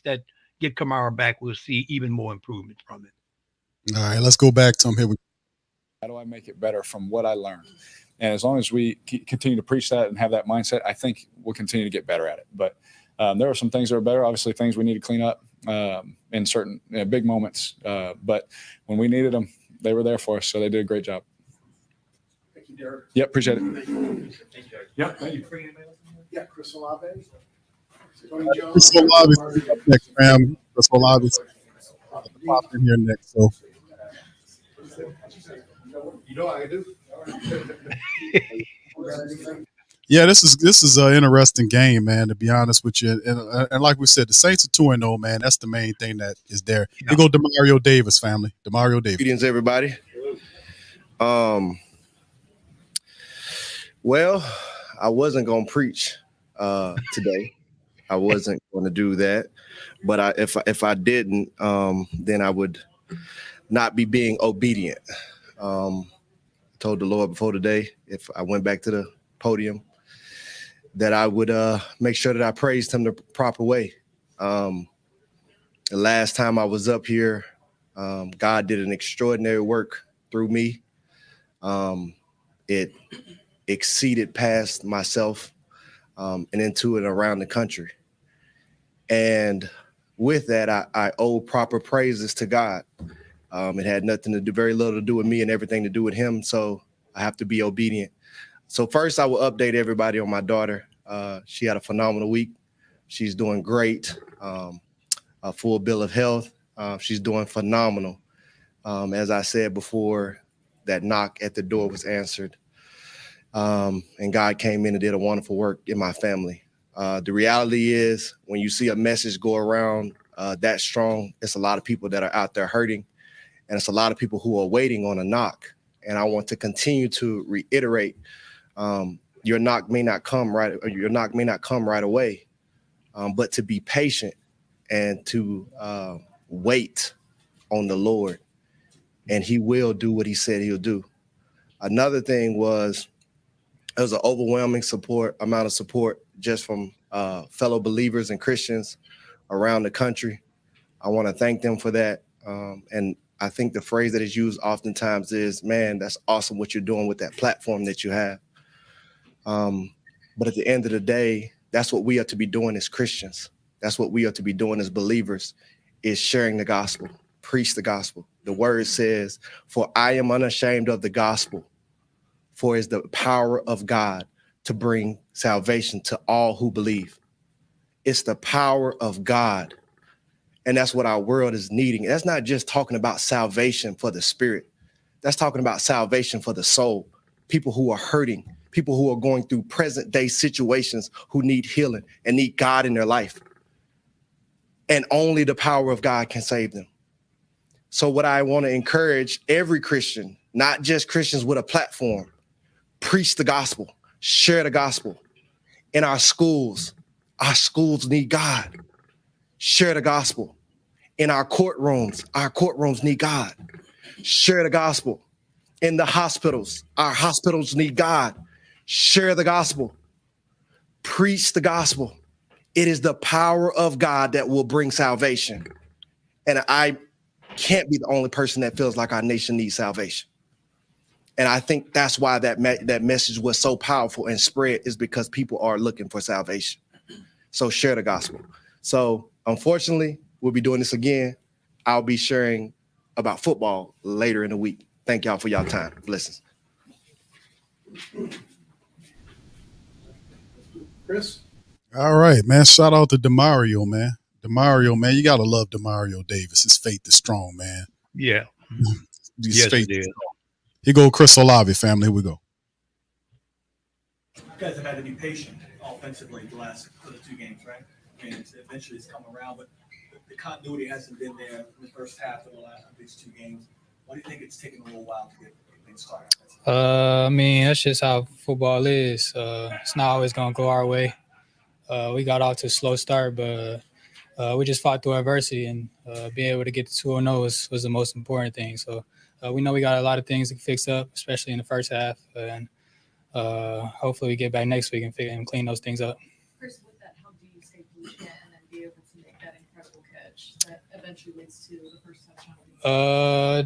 Kamara back, we'll see even more improvement from it. All right, let's go back to him here. How do I make it better from what I learned? And as long as we continue to preach that and have that mindset, I think we'll continue to get better at it. But there are some things that are better, obviously things we need to clean up in certain big moments. But when we needed them, they were there for us. So they did a great job. Thank you, Derek. Yep, appreciate it. Thank you. Yep, thank you. Yeah, Chris Olave. Chris Olave up next, fam. Chris Olave pop in here next. So. You know I do. Yeah, this is an interesting game, man, to be honest with you. And like we said, the Saints are 2-0, man. That's the main thing that is there. Yeah. Here go Demario Davis, family. Demario Davis. Greetings, everybody. Well, I wasn't going to preach today. I wasn't going to do that. But if I didn't, then I would not be being obedient. Told the Lord before today, if I went back to the podium, that I would make sure that I praised him the proper way. The last time I was up here, God did an extraordinary work through me. It exceeded past myself and into and around the country. And with that, I owe proper praises to God. It had nothing to do, very little to do with me and everything to do with him. So I have to be obedient. So first, I will update everybody on my daughter. She had a phenomenal week. She's doing great. A full bill of health. She's doing phenomenal. As I said before, that knock at the door was answered. And God came in and did a wonderful work in my family. The reality is, when you see a message go around that strong, it's a lot of people that are out there hurting. And it's a lot of people who are waiting on a knock. And I want to continue to reiterate, your knock may not come right, or your knock may not come right away, but to be patient and to wait on the Lord, and he will do what he said he'll do. Another thing was, there was an overwhelming amount of support just from fellow believers and Christians around the country. I want to thank them for that. And I think the phrase that is used oftentimes is, man, that's awesome what you're doing with that platform that you have. But at the end of the day, that's what we are to be doing as Christians. That's what we are to be doing as believers, is sharing the gospel, preach the gospel. The word says, for I am unashamed of the gospel, for it is the power of God to bring salvation to all who believe. It's the power of God. And that's what our world is needing. That's not just talking about salvation for the spirit. That's talking about salvation for the soul. People who are hurting, people who are going through present day situations who need healing and need God in their life. And only the power of God can save them. So what I want to encourage every Christian, not just Christians with a platform, preach the gospel, share the gospel. In our schools need God. Share the gospel. In our courtrooms need God. Share the gospel. In the hospitals, our hospitals need God. Share the gospel. Preach the gospel. It is the power of God that will bring salvation. And I can't be the only person that feels like our nation needs salvation. And I think that's why that message was so powerful and spread, is because people are looking for salvation. So share the gospel. So unfortunately, we'll be doing this again. I'll be sharing about football later in the week. Thank y'all for y'all time. Blessings. Chris? All right, man. Shout out to DeMario, man. DeMario, man. You got to love DeMario Davis. His faith is strong, man. Yeah. His Yes, faith it is. strong. Here go Chris Olave, family. Here we go. You guys have had to be patient offensively the last two games, right? And eventually it's come around, but the continuity hasn't been there in the first half of these two games. Why do you think it's taken a little while to get things started? I mean, that's just how football is. It's not always going to go our way. We got off to a slow start, but we just fought through adversity, and being able to get to 2-0 was the most important thing. So we know we got a lot of things to fix up, especially in the first half, and hopefully we get back next week and clean those things up. Chris, with that, how do you stay patient and then be able to make that incredible catch that eventually leads to the first touchdown?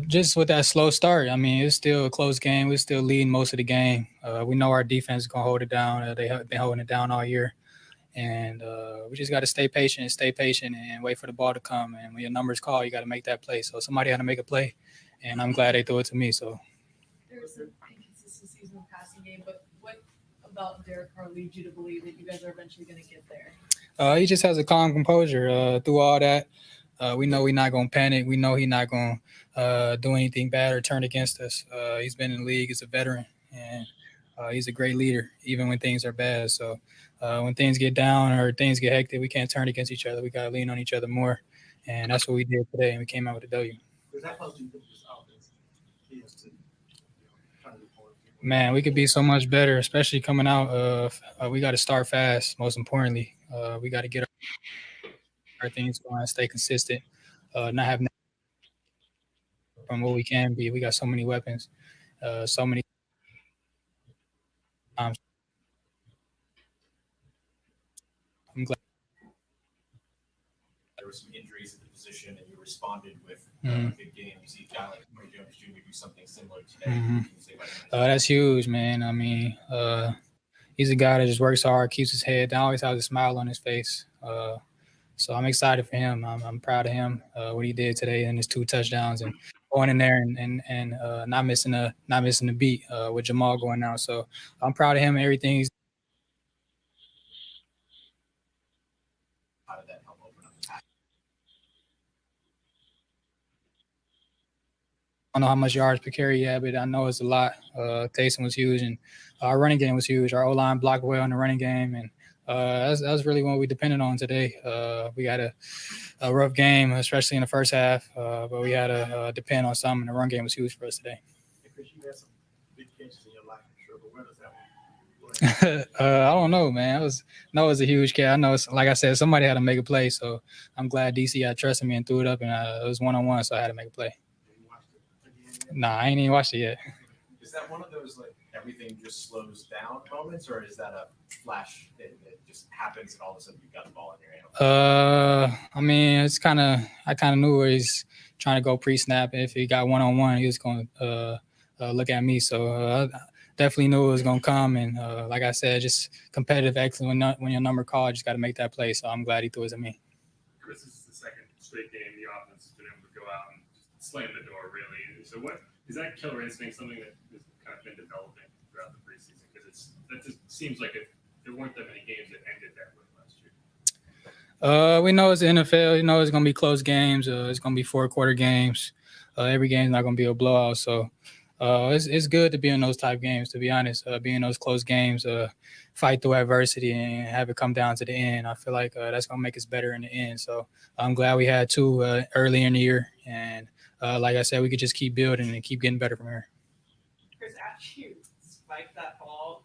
Just with that slow start. I mean, it's still a close game. We're still leading most of the game. We know our defense is going to hold it down. They have been holding it down all year. And we just got to stay patient and wait for the ball to come. And when your number's called, you got to make that play. So somebody had to make a play, and I'm glad they threw it to me. So There's an inconsistencies in the passing game, but what about Derek Carr leads you to believe that you guys are eventually going to get there? he just has a calm composure through all that. We know we're not going to panic. We know he's not going to do anything bad or turn against us. He's been in the league as a veteran, and he's a great leader, even when things are bad. So when things get down or things get hectic, we can't turn against each other. We got to lean on each other more, and that's what we did today, and we came out with a W. Man, we could be so much better, especially coming out. We got to start fast, most importantly. We got to get our things going, stay consistent, not have from what we can be. We got so many weapons, so many times. I'm glad. There were some injuries at the position, and you responded with Mhm. a big game. You see a guy like Tony Jones Jr. do something similar today. Mhm. What can you say about him? That's huge, man. I mean, he's a guy that just works hard, keeps his head down, always has a smile on his face. So I'm excited for him. I'm proud of him, what he did today and his 2 touchdowns and going in there and not missing a beat with Jamal going out. So I'm proud of him and everything he's. How did that help open up the I don't know how much yards per carry he had, but I know it's a lot. Taysom was huge, and our running game was huge. Our O-line blocked well in the running game, and that's really what we depended on today. We had a rough game, especially in the first half, but we had to depend on something, and the run game was huge for us today. Chris, you had some big catches in your life, I'm sure, but where does that one? I don't know, man. It was a huge catch. I know, like I said, somebody had to make a play, so I'm glad DC had trusted me and threw it up, and it was 1-on-1, so I had to make a play. Nah, I ain't even watched it yet. Is that one of those like everything just slows down moments, or is that a flash that just happens and all of a sudden you've got the ball in your hand? I mean, I kind of knew where he's trying to go pre-snap. If he got one-on-one, he was going to look at me. So I definitely knew it was going to come. And like I said, just competitive excellence. When your number called, you just got to make that play. So I'm glad he threw it at me. Chris, this is the second straight game the offense has been able to go out and just slam the door, really. So what is that killer instinct, something that has kind of been developing throughout the preseason? Because that just seems like there weren't that many games that ended that way last year. We know it's the NFL. You know it's going to be close games. It's going to be 4-quarter games. Every game's not going to be a blowout. So it's good to be in those type games, to be honest. Be in those close games, fight through adversity and have it come down to the end. I feel like that's going to make us better in the end. So I'm glad we had 2 early in the year. And like I said, we could just keep building and keep getting better from here. Chris, after you spiked that ball,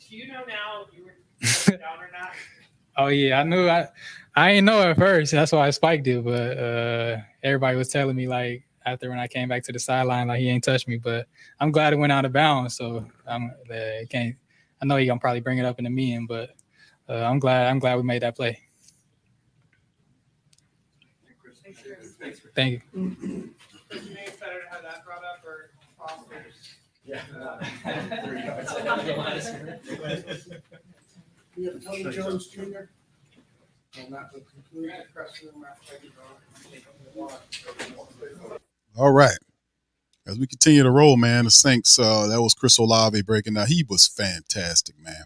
do you know now if you were down or not? Oh, yeah, I knew. I didn't know at first. That's why I spiked it. But everybody was telling me, like, after when I came back to the sideline, like, he ain't touched me. But I'm glad it went out of bounds. So I know he's going to probably bring it up in the meeting. But I'm glad we made that play. Thank you. Chris, you think it's better to have that brought up or Foster's? Yeah. We have Tony Jones Jr. And that will conclude the press room after. All right. As we continue to roll, man, the Saints, that was Chris Olave breaking down. He was fantastic, man.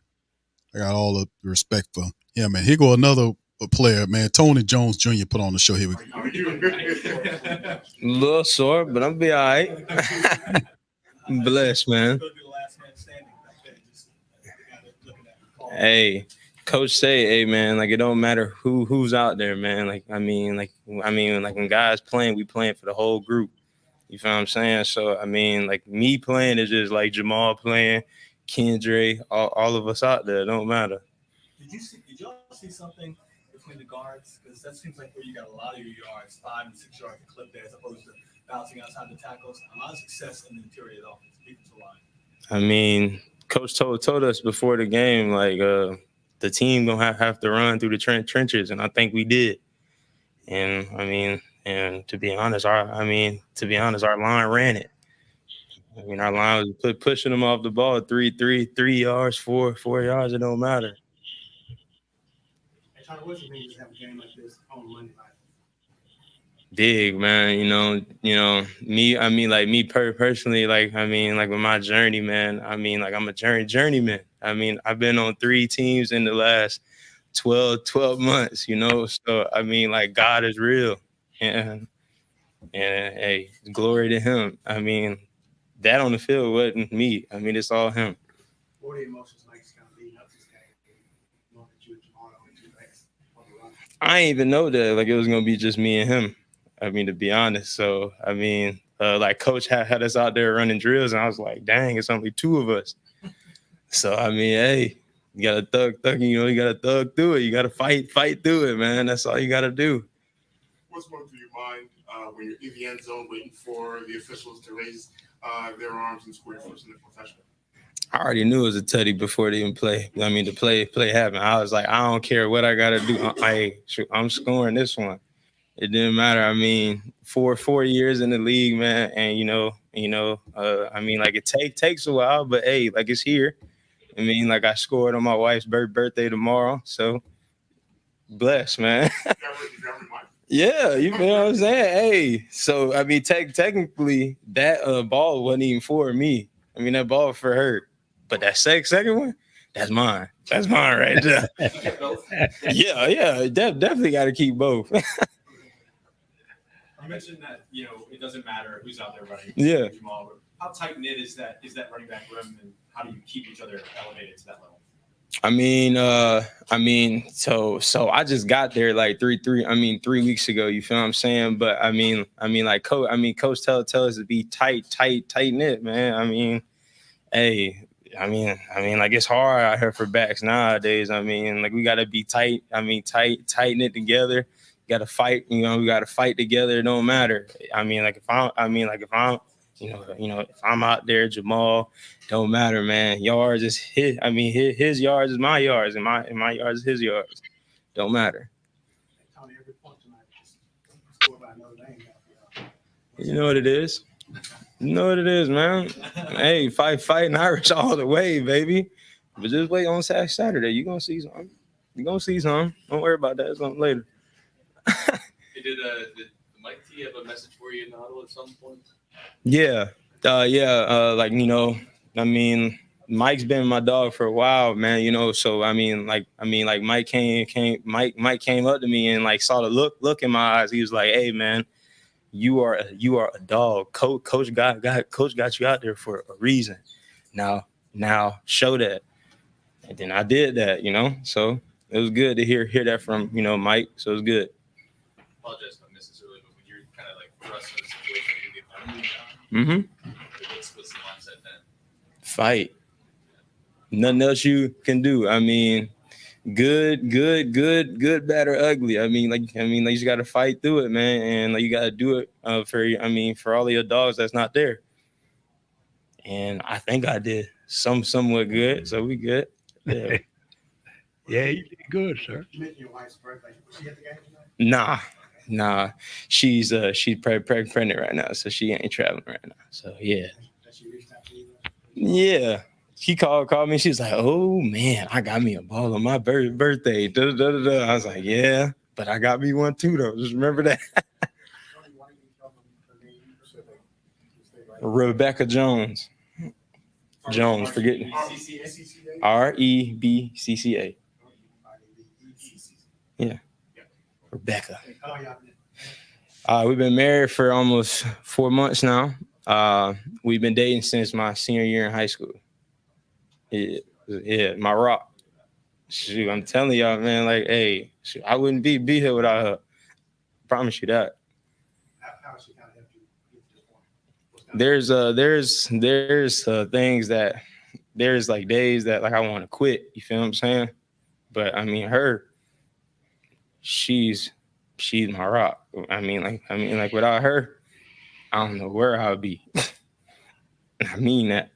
I got all the respect for him. And here go another player, man. Tony Jones Jr. put on the show. Here we go. A little sore, but I'll be all right. Blessed, man. Hey, coach say, hey, man, like, it don't matter who's out there, man. Like, I mean, when guys playing, we playing for the whole group. You feel what I'm saying? So, I mean, like, me playing is just like Jamal playing, Kendra, all of us out there. It don't matter. Did y'all see something between the guards? Because that seems like where you got a lot of your yards, 5 and 6 yards to clip there, as opposed to bouncing outside the tackles. A lot of success in the interior of the offense, defensive line. I mean, coach told us before the game, like, the team gonna have to run through the trenches, and I think we did. And I mean, and to be honest, our line ran it. I mean, our line was pushing them off the ball 3 yards, 4 yards. It don't matter. Hey, Tyler, what do you think to have a game like this on Monday night? Big, man. Me. I mean, like, me personally, like, I mean, like, with my journey, man. I mean, like, I'm a journeyman. I mean, I've been on 3 teams in the last 12 months. So I mean, like, God is real, and hey, glory to Him. I mean, that on the field wasn't me. I mean, it's all Him. What are the emotions like kind of leading up to this game? Knowing that you and Jamal are only 2 legs on the run. I didn't even know that, like, it was gonna be just me and him. I mean, to be honest. So I mean, like, coach had us out there running drills, and I was like, dang, it's only 2 of us. So I mean, hey, you gotta thug, you gotta thug through it. You gotta fight through it, man. That's all you gotta do. What's going through your mind when you're in the end zone waiting for the officials to raise their arms and score your first in the professional? I already knew it was a tutty before they even play. I mean, the play happened. I was like, I don't care what I gotta do. I'm scoring this one. It didn't matter. I mean, 4 years in the league, man, and I mean, like, it takes a while, but hey, like, it's here. I mean, like, I scored on my wife's birthday tomorrow, so blessed, man. Yeah, you know what I'm saying? Hey, so I mean, technically, that ball wasn't even for me. I mean, that ball for her, but that second one, that's mine. That's mine right there. Yeah, definitely got to keep both. You mentioned that it doesn't matter who's out there running. Yeah. Jamal, but how tight knit is that running back room, and how do you keep each other elevated to that level? I mean, so I just got there like 3 weeks ago. You feel what I'm saying? But I mean, like, coach tell us to be tight knit, man. I mean, hey, I mean, like, it's hard out here for backs nowadays. I mean, like, we gotta be tight. I mean, tight knit together. Got to fight. We got to fight together. It don't matter. I mean, like, if If I'm out there, Jamal, don't matter, man. Yards is his. I mean, his yards is my yards, and my yards is his yards. Don't matter. You know what it is. You know what it is, man. Hey, fighting Irish all the way, baby. But just wait on Saturday. You're going to see something. You're going to see something. Don't worry about that. It's something later. Did Mike T have a message for you in the huddle at some point? Yeah. I mean, Mike's been my dog for a while, man, so Mike came up to me and like saw the look in my eyes. He was like, "Hey, man, you are a dog. Coach got you out there for a reason. Now show that." And then I did that, So it was good to hear that from, Mike. So it was good. Apologize if I missed this earlier, but when you're kind of like thrust in a situation, you get penalty. What's the mindset then? Fight. Nothing else you can do. I mean, good, bad or ugly. You just got to fight through it, man, and you got to do it for all of your dogs that's not there. And I think I did somewhat good, so we good. Yeah. Yeah, you did good, sir. You mentioned your wife's birthday. Was she at the game tonight? Nah. She's pregnant right now, so she ain't traveling right now. So yeah. Has she reached out to you? Yeah. She called me. She was like, "Oh man, I got me a ball on my birthday." I was like, "Yeah, but I got me one too, though. Just remember that." Rebecca Jones. Forget it. REBCCA. Yeah. Rebecca. We've been married for almost 4 months now. We've been dating since my senior year in high school. Yeah, my rock. Shoot, I'm telling y'all, man, I wouldn't be here without her. Promise you that. How she kind of helped you get to this point? There's things that there's like days that I want to quit. You feel what I'm saying? But I mean, she's my rock. I mean, without her, I don't know where I would be. I mean that.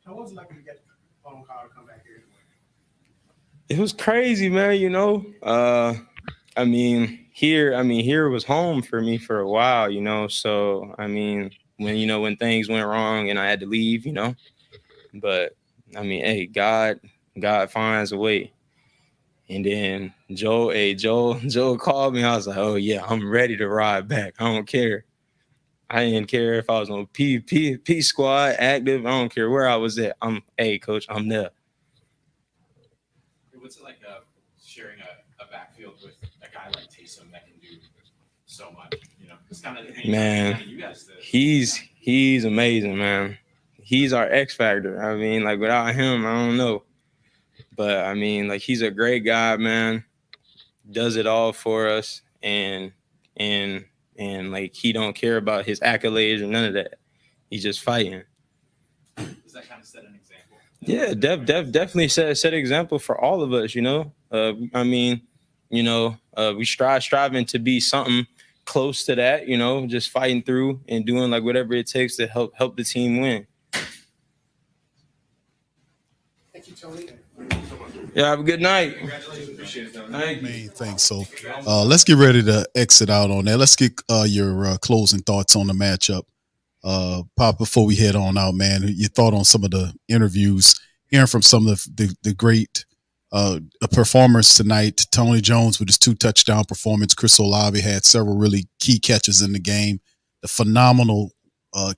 How was it like when you get a phone call to come back here? It was crazy, man. Here was home for me for a while, So when things went wrong and I had to leave, But hey, God finds a way. And then Joe called me. I was like, "Oh yeah, I'm ready to ride back. I don't care. I didn't care if I was on P squad, active. I don't care where I was at. Hey, coach, I'm there." What's it like sharing a backfield with a guy like Taysom that can do so much? It's kind of man. You guys did. He's amazing, man. He's our X factor. Without him, I don't know. But he's a great guy, man. Does it all for us, and he don't care about his accolades or none of that. He's just fighting. Does that kind of set an example? Yeah, definitely set an example for all of us. We striving to be something close to that. Just fighting through and doing whatever it takes to help the team win. Thank you, Tony. Yeah, have a good night. Main thing. So let's get ready to exit out on that. Let's get your closing thoughts on the matchup. Pop, before we head on out, man, your thought on some of the interviews, hearing from some of the great performers tonight. Tony Jones with his 2 touchdown performance. Chris Olave had several really key catches in the game. The phenomenal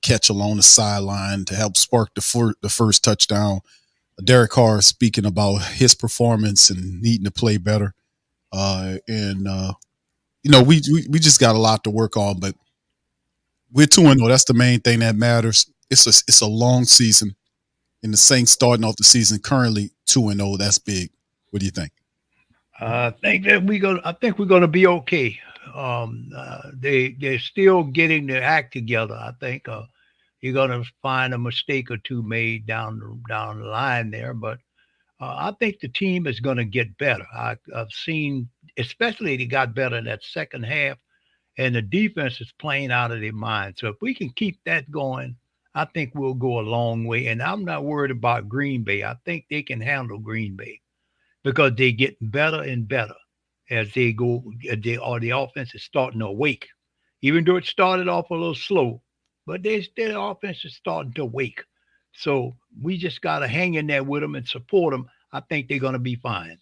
catch along the sideline to help spark the first touchdown. Derek Carr speaking about his performance and needing to play better. We just got a lot to work on, but we're 2-0. That's the main thing that matters. It's a long season, and the Saints starting off the season currently 2-0. That's big. What do you think? I think we're gonna be okay. They're still getting their act together. I think you're gonna find a mistake or two made down the line there, but I think the team is gonna get better. I've seen, especially they got better in that second half, and the defense is playing out of their mind. So if we can keep that going, I think we'll go a long way. And I'm not worried about Green Bay. I think they can handle Green Bay because they get better and better as they go. The offense is starting to wake, even though it started off a little slow, but their offense is starting to wake. So we just got to hang in there with them and support them. I think they're going to be fine.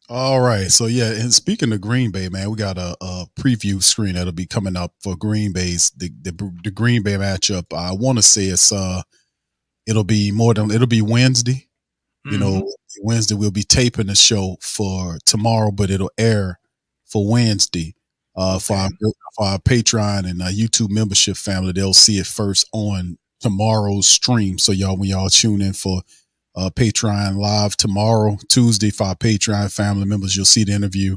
All right. So yeah, and speaking of Green Bay, man, we got a preview screen that'll be coming up for Green Bay's the Green Bay matchup. I want to say it'll be Wednesday. You know, Wednesday we'll be taping the show for tomorrow, but it'll air for Wednesday. For our Patreon and YouTube membership family, they'll see it first on tomorrow's stream. So when y'all tune in for Patreon live tomorrow, Tuesday, for our Patreon family members, you'll see the interview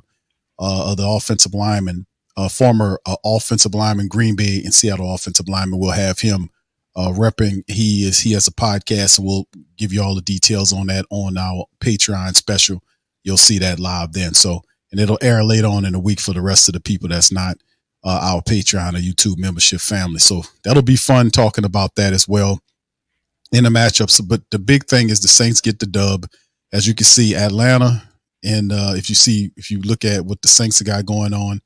of the offensive lineman, former offensive lineman, Green Bay and Seattle offensive lineman. We'll have him repping. He has a podcast, and we'll give you all the details on that on our Patreon special. You'll see that live then. So, and it'll air later on in the week for the rest of the people that's not our Patreon or YouTube membership family. So that'll be fun talking about that as well in the matchups. But the big thing is the Saints get the dub. As you can see, Atlanta, and if you look at what the Saints have got going on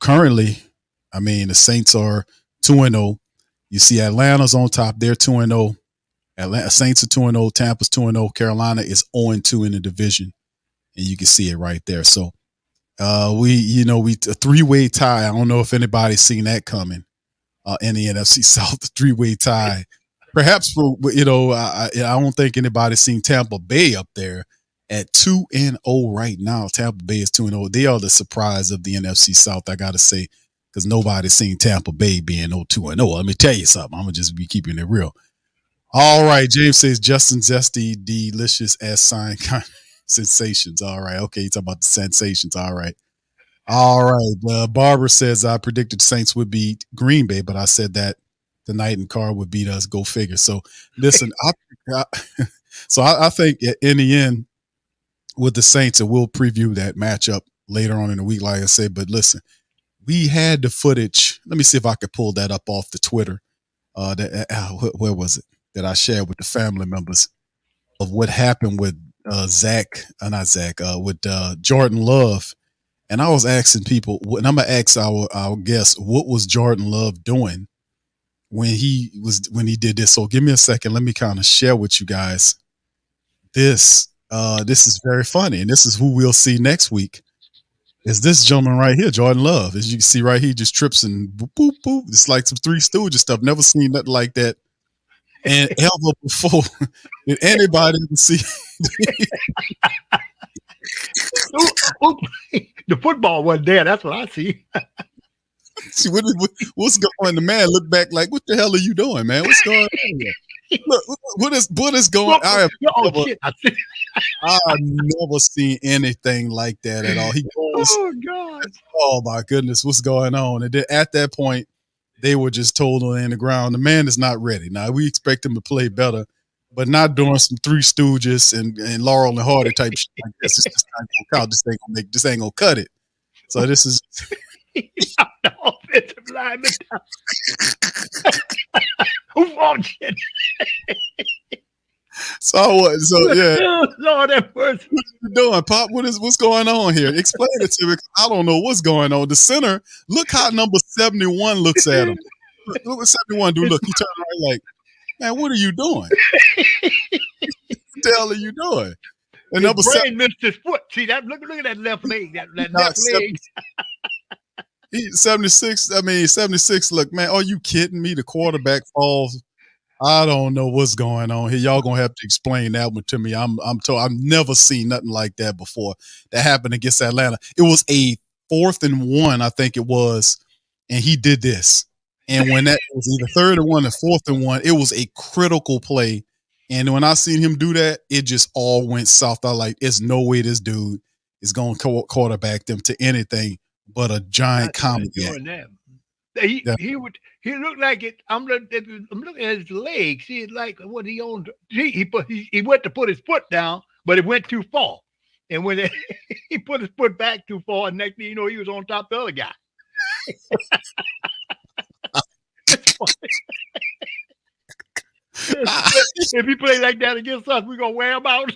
currently, I mean, the Saints are 2-0. You see Atlanta's on top. They're 2-0. Atlanta Saints are 2-0. Tampa's 2-0. Carolina is 0-2 in the division. And you can see it right there. So we a three-way tie. I don't know if anybody's seen that coming in the NFC South, the three-way tie. Perhaps I don't think anybody's seen Tampa Bay up there at 2-0 right now. Tampa Bay is 2-0. They are the surprise of the NFC South, I gotta say, because nobody's seen Tampa Bay being 2-0. Let me tell you something. I'm gonna just be keeping it real. All right, James says Justin Zesty, delicious as sign sensations. All right, okay, you talking about the sensations. All right. Barbara says I predicted Saints would beat Green Bay, but I said that the night and Carr would beat us. Go figure. So listen, I think in the end with the Saints, and we'll preview that matchup later on in the week, like I said. But listen, we had the footage. Let me see if I could pull that up off the Twitter. Where was it that I shared with the family members of what happened with with Jordan Love. And I was asking people, and I'm gonna ask our guests, what was Jordan Love doing when he did this? So give me a second. Let me kind of share with you guys this. This is very funny, and this is who we'll see next week. Is this gentleman right here, Jordan Love? As you can see right here, he just trips and boop, boop, boop. It's like some Three Stooges stuff. Never seen nothing like that and ever before. Did anybody ever see? The football wasn't there. That's what I see. See, what's going on? The man looked back like, what the hell are you doing, man? What's going on here? Look, what is going on? I've never seen anything like that at all. He goes, oh, God. Oh, my goodness, what's going on? And then at that point, they were just totally in the ground. The man is not ready. Now, we expect him to play better, but not doing some Three Stooges and Laurel and Hardy type shit like this. It's just not gonna count. This ain't gonna cut it. So this is the offensive lineman. Who wants it? So yeah. Lord have mercy. What you doing, Pop? What's going on here? Explain it to me. I don't know what's going on. The center, look how number 71 looks at him. Look what 71 do. Look, he turned around like, man, what are you doing? What the hell are you doing? And number brain missed his foot. See that? Look at that left leg. That left leg. 76. I mean, 76. Look, man, are you kidding me? The quarterback falls. I don't know what's going on here. Y'all gonna have to explain that one to me. I'm told I've never seen nothing like that before. That happened against Atlanta. It was a 4th and 1, I think it was, and he did this. And when that was either 3rd and 1 or 4th and 1, it was a critical play. And when I seen him do that, it just all went south. I like, there's no way this dude is going to quarterback them to anything but a giant comedy. He looked like it. I'm looking at his legs. See, it's like what he owned. He went to put his foot down, but it went too far. And when he put his foot back too far, and next thing you know, he was on top of the other guy. If he play like that against us, we're going to wear him out.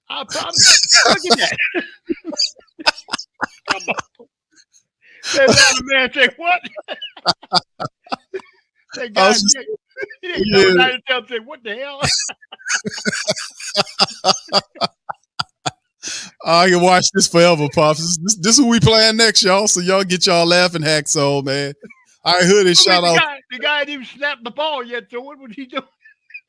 I promise. Look at that. Come on. That man say, what? That guy, he didn't know how to tell him, say, what the hell? I can watch this forever, Pops. This is who we playing next, y'all. So y'all get y'all laughing hacks on, man. All right, Hoodie, shout out. The guy didn't even snap the ball yet, so what would he do?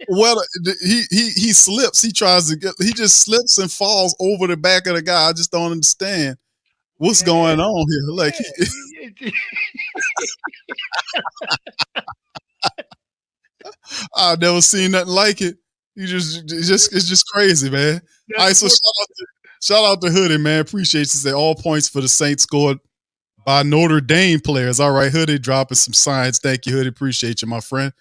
Well, he slips. He just slips and falls over the back of the guy. I just don't understand what's going on here. Like, I've never seen nothing like it. It's just crazy, man. All right, so shout out to Hoodie, man. Appreciate you. Say all points for the Saints scored by Notre Dame players. All right, Hoodie dropping some science. Thank you, Hoodie. Appreciate you, my friend.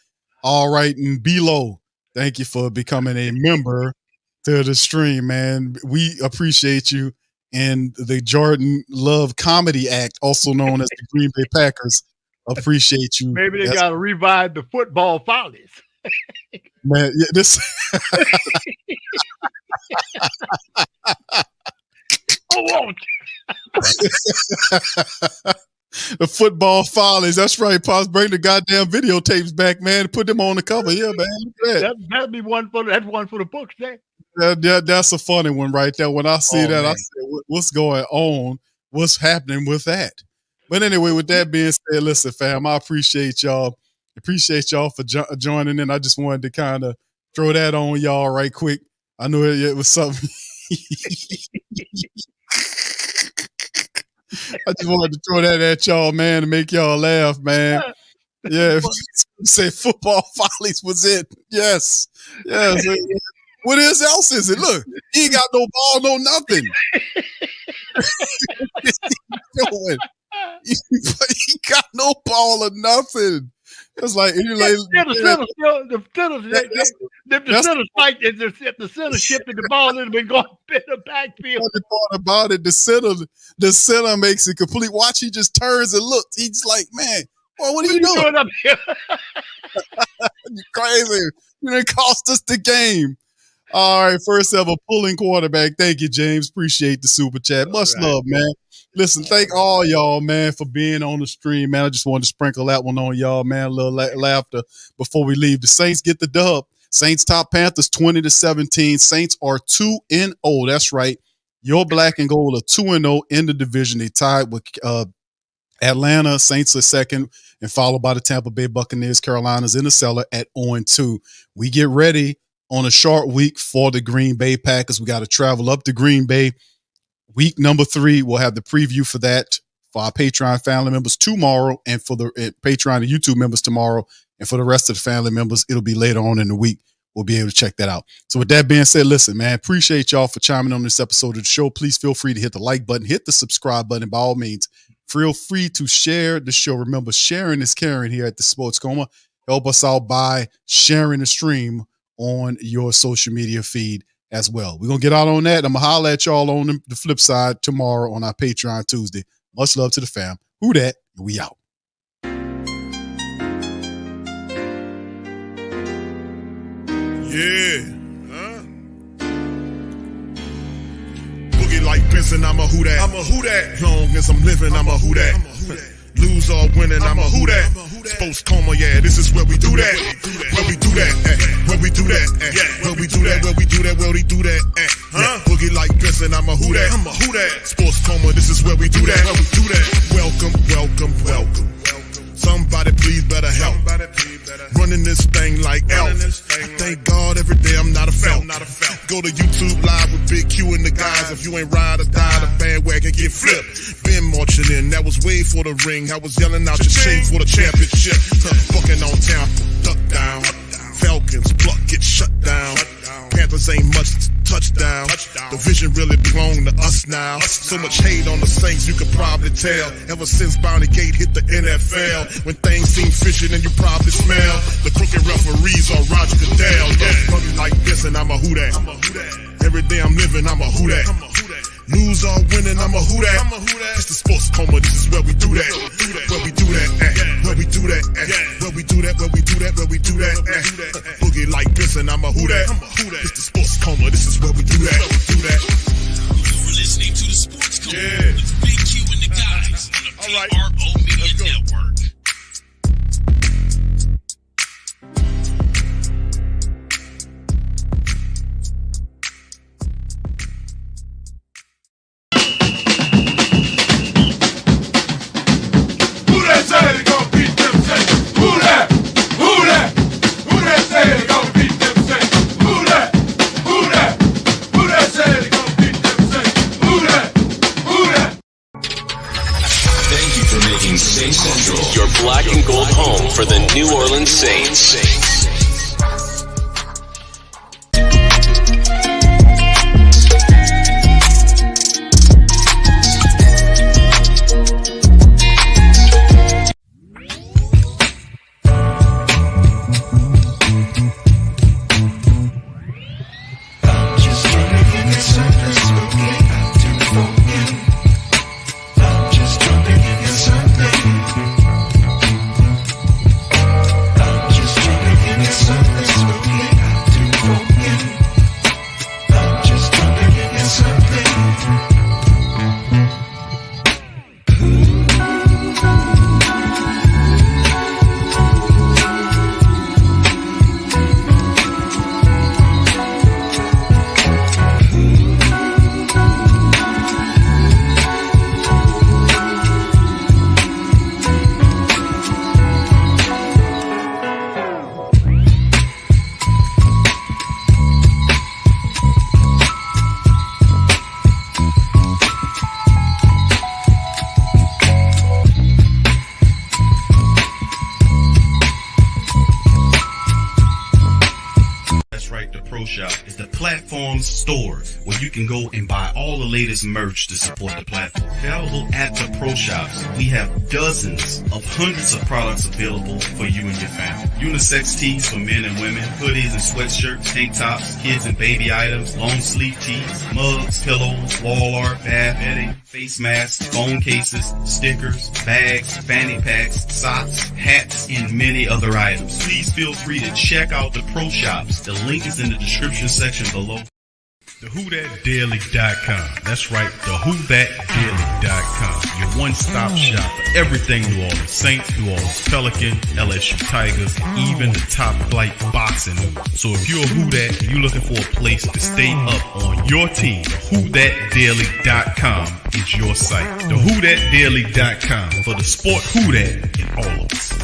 All right, and below. Thank you for becoming a member to the stream, man. We appreciate you. And the Jordan Love Comedy Act, also known as the Green Bay Packers, appreciate you. Maybe they got to revive the football follies. Man, yeah, this. The football follies. That's right, Pops. Bring the goddamn videotapes back, man. Put them on the cover here, man. That'd be one for the books there. That's a funny one right there. When I see that, man. I say, what's going on? What's happening with that? But anyway, with that being said, listen, fam, I appreciate y'all. Appreciate y'all for joining in. I just wanted to kind of throw that on y'all right quick. I knew it was something. I just wanted to throw that at y'all, man, to make y'all laugh, man. Yeah, say football follies was it. Yes. What else is it? Look, he ain't got no ball, no nothing. He got no ball or nothing. It's like the center shifted the ball, it would have been going in the backfield. The part about it, the center makes it complete. Watch, he just turns and looks. He's like, man, boy, what are you doing up here? You crazy. You didn't cost us the game. All right, first ever pulling quarterback. Thank you, James. Appreciate the super chat. Much love, man. Listen, thank all y'all, man, for being on the stream, man. I just wanted to sprinkle that one on y'all, man. A little laughter before we leave. The Saints get the dub. Saints top Panthers 20-17. Saints are 2-0. That's right. Your black and gold are 2-0 in the division. They tied with Atlanta. Saints are second, and followed by the Tampa Bay Buccaneers. Carolina's in the cellar at 0-2. We get ready on a short week for the Green Bay Packers. We got to travel up to Green Bay. Week number 3, we'll have the preview for that for our Patreon family members tomorrow, and for the Patreon and YouTube members tomorrow, and for the rest of the family members, it'll be later on in the week. We'll be able to check that out. So with that being said, listen, man, appreciate y'all for chiming on this episode of the show. Please feel free to hit the like button, hit the subscribe button by all means. Feel free to share the show. Remember, sharing is caring here at the Sports Coma. Help us out by sharing the stream on your social media feed as well. We're going to get out on that. I'm going to holler at y'all on the flip side tomorrow on our Patreon Tuesday. Much love to the fam. Who dat? We out. Yeah. Boogie like Benson, I'm a who dat. I'm a who dat. Long as I'm living, I'm a who dat. Lose or winning, I'm a who dat. Sports Coma, yeah, this is where we do that. Where we do that, where we do that, where we do that, where we do that, where we do that, Boogie like Benson, I'm a who dat. I'm a who dat. Sports Coma, this is where we do that. Where we do that. Welcome, welcome, welcome. Somebody please better help. Running this thing like Elf. I thank God every day I'm not a felt. Go to YouTube Live with Big Q and the guys. If you ain't ride or die, the bandwagon get flipped. Been marching in, that was way for the ring. I was yelling out your shame for the championship. Bucking on Tampa, duck down. Falcons, pluck, get shut down. Panthers ain't much touchdown. The vision really belong to us now. So much hate on the Saints, you could probably tell. Ever since Bounty Gate hit the NFL, when things seem fishy and you probably smell the crooked referees or Roger Goodell. Look like this and I'm a who that. Every day I'm living, I'm a who that. Lose or winning, I'm a who that. It's the Sports Coma, this is where we do that. Where we do that at. Where we do that at. Where we do that, where we do that, where we do that at. Boogie like this and I'm a who that. It's the Sports Coma, this is where we do that. You're listening to the Sports Coma with Big Q and the guys on the PRO Media Network. Saints Central, your black and gold home for the New Orleans Saints. Store where you can go and buy all the latest merch to support the platform. Available at the Pro Shops, we have dozens of hundreds of products available for you and your family. Unisex tees for men and women, hoodies and sweatshirts, tank tops, kids and baby items, long sleeve tees, mugs, pillows, wall art, bath bedding, face masks, phone cases, stickers, bags, fanny packs, socks, hats, and many other items. Please feel free to check out the Pro Shops. The link is in the description section below. TheWhoThatDaily.com. That's right, TheWhoThatDaily.com. Your one-stop shop for everything New Orleans Saints, New Orleans Pelicans, LSU Tigers, even the top flight boxing news. So if you're a Who That and you're looking for a place to stay up on your team, TheWhoThatDaily.com is your site. TheWhoThatDaily.com for the sport Who That in all of us.